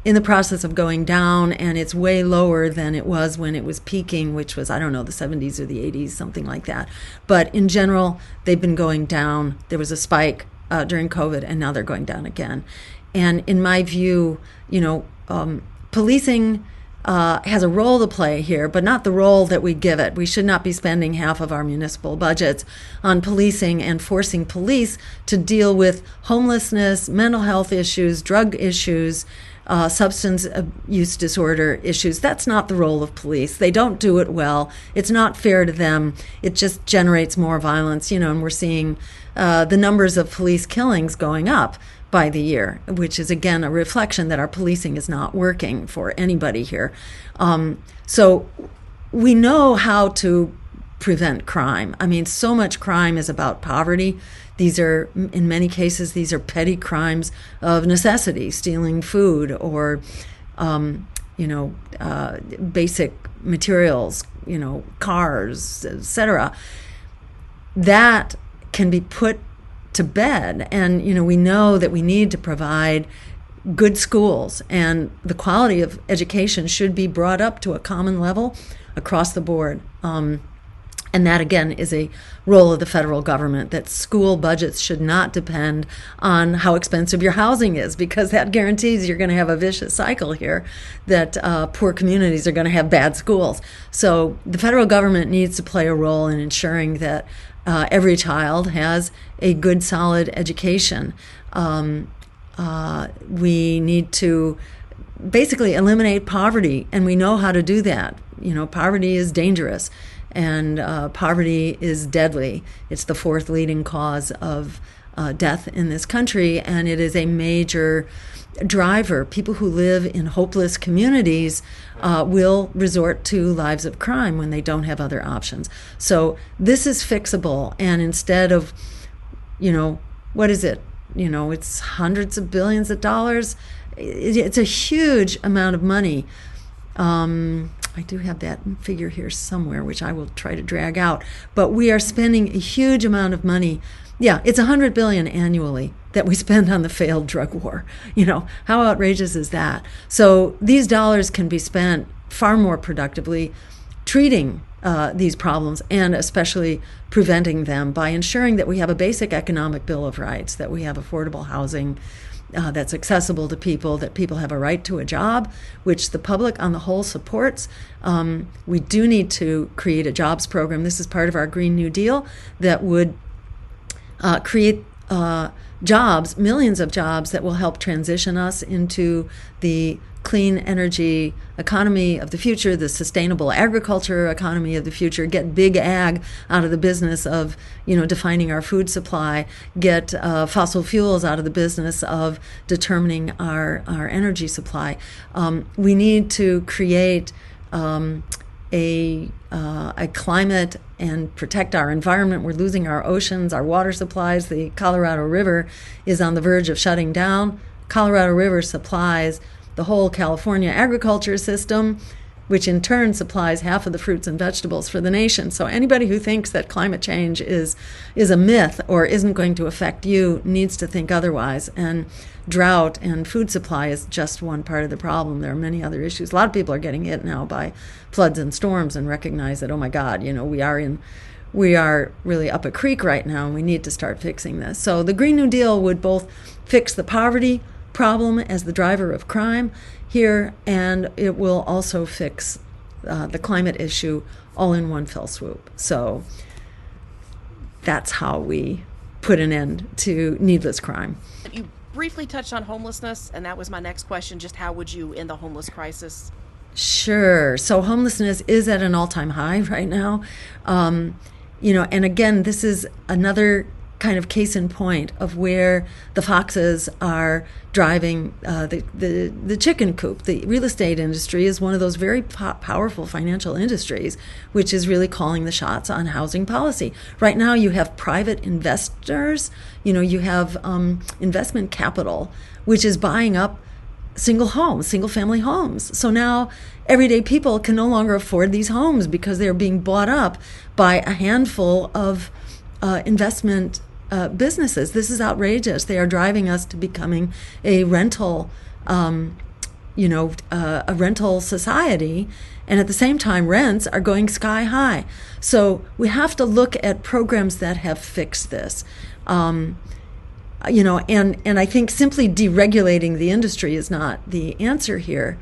in the process of going down, and it's way lower than it was when it was peaking, which was, I don't know, the 70s or the 80s, something like that. But in general, they've been going down. There was a spike during COVID, and now they're going down again. And in my view, policing has a role to play here, but not the role that we give it. We should not be spending half of our municipal budgets on policing and forcing police to deal with homelessness, mental health issues, drug issues, substance use disorder issues. That's not the role of police. They don't do it well. It's not fair to them. It just generates more violence, and we're seeing the numbers of police killings going up by the year, which is, again, a reflection that our policing is not working for anybody here. So we know how to prevent crime. I mean, so much crime is about poverty. These are, in many cases, these are petty crimes of necessity, stealing food or, basic materials, cars, etc. That can be put to bed. And, we know that we need to provide good schools, and the quality of education should be brought up to a common level across the board. And that, again, is a role of the federal government, that school budgets should not depend on how expensive your housing is, because that guarantees you're going to have a vicious cycle here, that poor communities are going to have bad schools. So the federal government needs to play a role in ensuring that every child has a good, solid education. We need to basically eliminate poverty, and we know how to do that. Poverty is dangerous, and poverty is deadly. It's the fourth leading cause of death in this country, and it is a major driver. People who live in hopeless communities will resort to lives of crime when they don't have other options. So this is fixable, and instead of, what is it? It's hundreds of billions of dollars. It's a huge amount of money. I do have that figure here somewhere, which I will try to drag out. But we are spending a huge amount of money. Yeah, it's $100 billion annually that we spend on the failed drug war. How outrageous is that? So these dollars can be spent far more productively treating these problems, and especially preventing them, by ensuring that we have a basic economic bill of rights, that we have affordable housing that's accessible to people, that people have a right to a job, which the public on the whole supports. We do need to create a jobs program. This is part of our Green New Deal that would create jobs, millions of jobs, that will help transition us into the clean energy economy of the future, the sustainable agriculture economy of the future, get big ag out of the business of, defining our food supply, get fossil fuels out of the business of determining our energy supply. We need to create a climate and protect our environment. We're losing our oceans, our water supplies. The Colorado River is on the verge of shutting down. Colorado River supplies the whole California agriculture system, which in turn supplies half of the fruits and vegetables for the nation. So anybody who thinks that climate change is a myth or isn't going to affect you needs to think otherwise. And drought and food supply is just one part of the problem. There are many other issues. A lot of people are getting hit now by floods and storms and recognize that, oh my God, we are in we are really up a creek right now, and we need to start fixing this. So the Green New Deal would both fix the poverty problem as the driver of crime here, and it will also fix the climate issue all in one fell swoop. So that's how we put an end to needless crime. You briefly touched on homelessness, and that was my next question. Just how would you end the homeless crisis? Sure. So homelessness is at an all-time high right now. And again, this is another kind of case in point of where the foxes are driving the chicken coop. The real estate industry is one of those very powerful financial industries, which is really calling the shots on housing policy. Right now, you have private investors. You have investment capital, which is buying up single-family homes. So now everyday people can no longer afford these homes because they're being bought up by a handful of investment businesses. This is outrageous. They are driving us to becoming a rental, a rental society, and at the same time, rents are going sky high. So we have to look at programs that have fixed this. And I think simply deregulating the industry is not the answer here.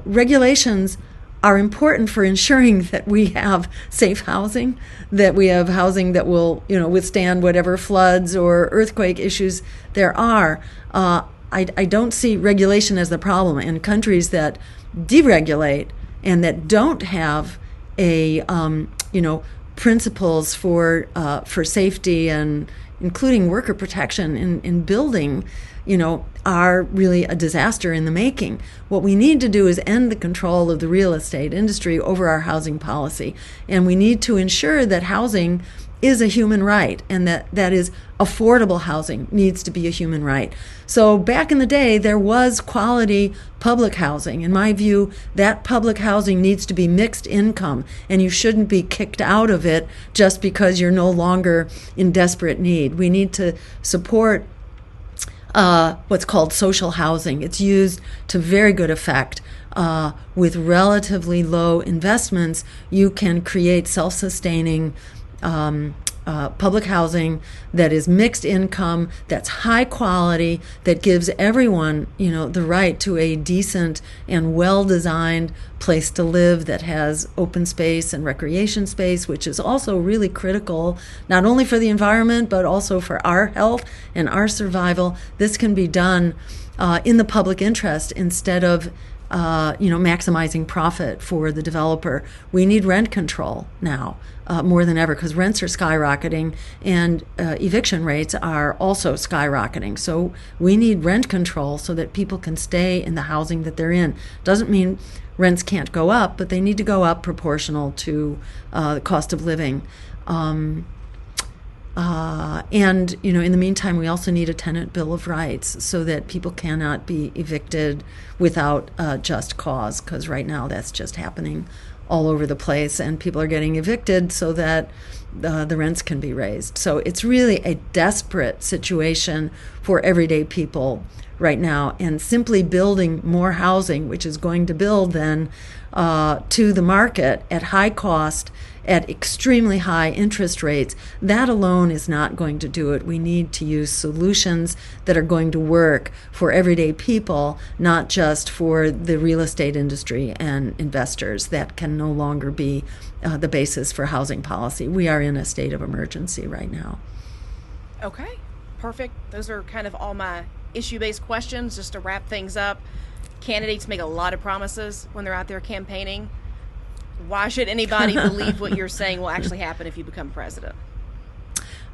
Regulations are important for ensuring that we have safe housing, that we have housing that will, withstand whatever floods or earthquake issues there are. I don't see regulation as the problem. And countries that deregulate and that don't have principles for safety and including worker protection in building, are really a disaster in the making. What we need to do is end the control of the real estate industry over our housing policy. And we need to ensure that housing is a human right, and that is affordable housing needs to be a human right. So back in the day, there was quality public housing. In my view, that public housing needs to be mixed income, and you shouldn't be kicked out of it just because you're no longer in desperate need. We need to support what's called social housing. It's used to very good effect. With relatively low investments, you can create self-sustaining public housing that is mixed income, that's high quality, that gives everyone, the right to a decent and well-designed place to live that has open space and recreation space, which is also really critical, not only for the environment, but also for our health and our survival. This can be done in the public interest instead of maximizing profit for the developer. We need rent control now more than ever because rents are skyrocketing and eviction rates are also skyrocketing. So we need rent control so that people can stay in the housing that they're in. Doesn't mean rents can't go up, but they need to go up proportional to the cost of living. And, in the meantime, we also need a tenant bill of rights so that people cannot be evicted without just cause, because right now that's just happening all over the place, and people are getting evicted so that the rents can be raised. So it's really a desperate situation for everyday people right now, and simply building more housing, which is going to build then to the market at high cost, at extremely high interest rates, that alone is not going to do it. We need to use solutions that are going to work for everyday people, not just for the real estate industry and investors. That can no longer be the basis for housing policy. We are in a state of emergency right now. Okay, perfect. Those are kind of all my issue-based questions. Just to wrap things up, candidates make a lot of promises when they're out there campaigning. Why should anybody believe what you're saying will actually happen if you become president?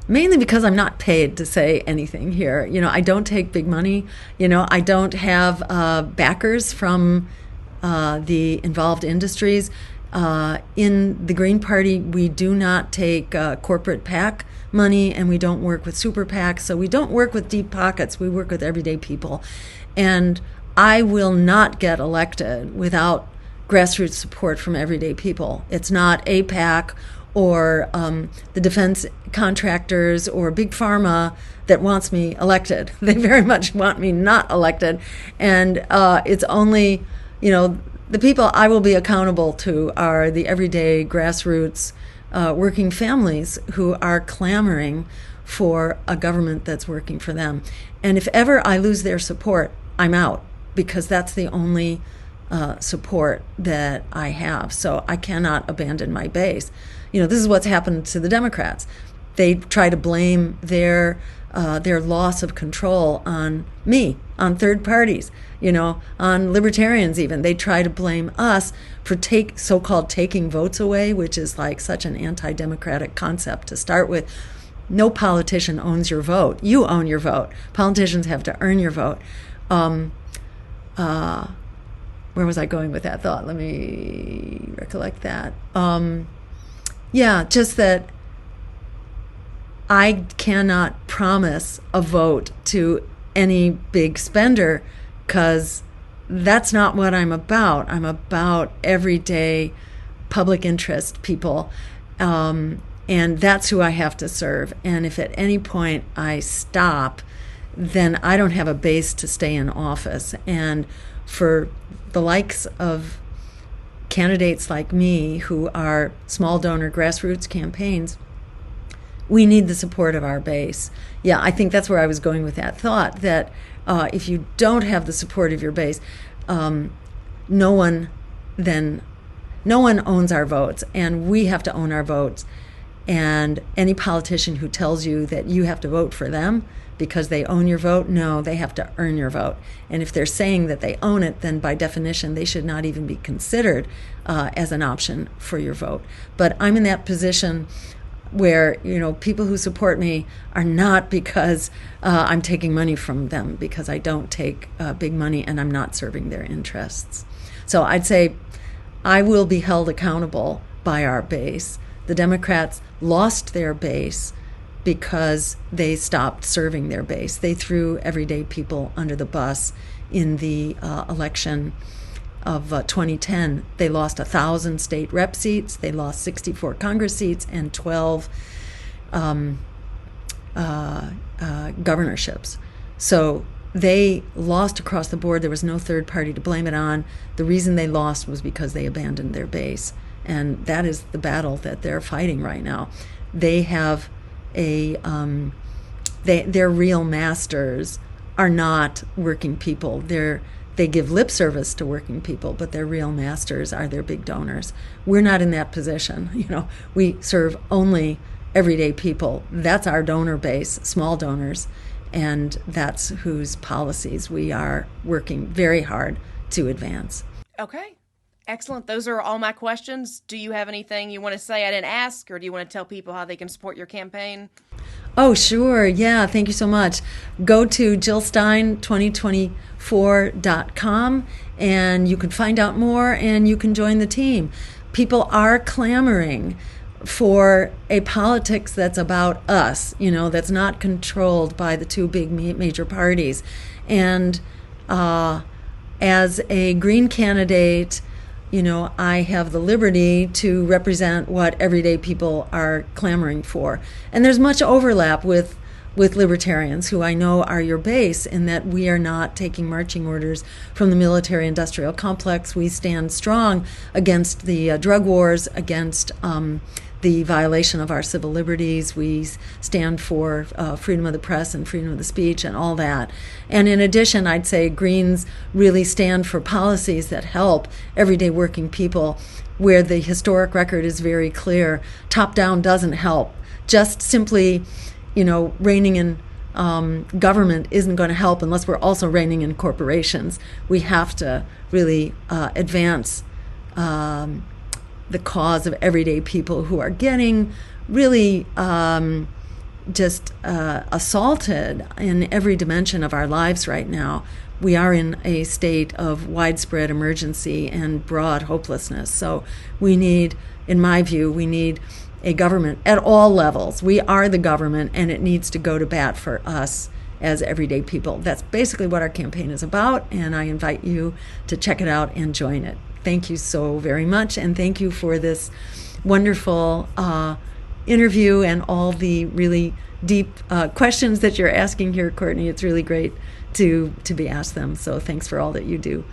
Mainly because I'm not paid to say anything here. I don't take big money. I don't have backers from the involved industries. In the Green Party, we do not take corporate PAC money, and we don't work with super PACs. So we don't work with deep pockets. We work with everyday people. And I will not get elected without grassroots support from everyday people. It's not APAC or the defense contractors or big pharma that wants me elected. They very much want me not elected. And it's only, the people I will be accountable to are the everyday grassroots working families who are clamoring for a government that's working for them. And if ever I lose their support, I'm out, because that's the only support that I have. So I cannot abandon my base. This is what's happened to the Democrats. They try to blame their loss of control on me, on third parties, on libertarians even. They try to blame us for so-called taking votes away, which is like such an anti-democratic concept to start with. No politician owns your vote. You own your vote. Politicians have to earn your vote. Where was I going with that thought? Let me recollect that. Just that I cannot promise a vote to any big spender, because that's not what I'm about. I'm about everyday public interest people. And that's who I have to serve. And if at any point I stop, then I don't have a base to stay in office. And for the likes of candidates like me, who are small donor grassroots campaigns, we need the support of our base. Yeah, I think that's where I was going with that thought, that if you don't have the support of your base, no one owns our votes, and we have to own our votes. And any politician who tells you that you have to vote for them because they own your vote, no, they have to earn your vote. And if they're saying that they own it, then by definition, they should not even be considered as an option for your vote. But I'm in that position where, people who support me are not because I'm taking money from them, because I don't take big money and I'm not serving their interests. So I'd say I will be held accountable by our base. The Democrats lost their base because they stopped serving their base. They threw everyday people under the bus in the election of 2010. They lost 1,000 state rep seats, they lost 64 Congress seats, and 12 governorships. So they lost across the board. There was no third party to blame it on. The reason they lost was because they abandoned their base. And that is the battle that they're fighting right now. They have their real masters are not working people. They give lip service to working people, but their real masters are their big donors. We're not in that position. We serve only everyday people. That's our donor base, small donors, and that's whose policies we are working very hard to advance. Okay. Excellent. Those are all my questions. Do you have anything you want to say I didn't ask, or do you want to tell people how they can support your campaign? Oh, sure. Yeah, thank you so much. Go to jillstein2024.com and you can find out more and you can join the team. People are clamoring for a politics that's about us, that's not controlled by the two big major parties. And as a Green candidate, I have the liberty to represent what everyday people are clamoring for. And there's much overlap with libertarians, who I know are your base, in that we are not taking marching orders from the military-industrial complex. We stand strong against the drug wars, against the violation of our civil liberties. We stand for freedom of the press and freedom of the speech and all that. And in addition, I'd say Greens really stand for policies that help everyday working people, where the historic record is very clear. Top-down doesn't help. Just simply, reining in government isn't going to help unless we're also reining in corporations. We have to really advance the cause of everyday people who are getting really assaulted in every dimension of our lives right now. We are in a state of widespread emergency and broad hopelessness. So we need, in my view, a government at all levels. We are the government, and it needs to go to bat for us as everyday people. That's basically what our campaign is about, and I invite you to check it out and join it. Thank you so very much, and thank you for this wonderful interview and all the really deep questions that you're asking here, Courtney. It's really great to be asked them, so thanks for all that you do.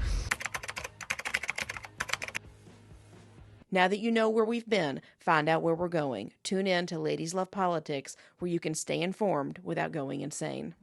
Now that you know where we've been, find out where we're going. Tune in to Ladies Love Politics, where you can stay informed without going insane.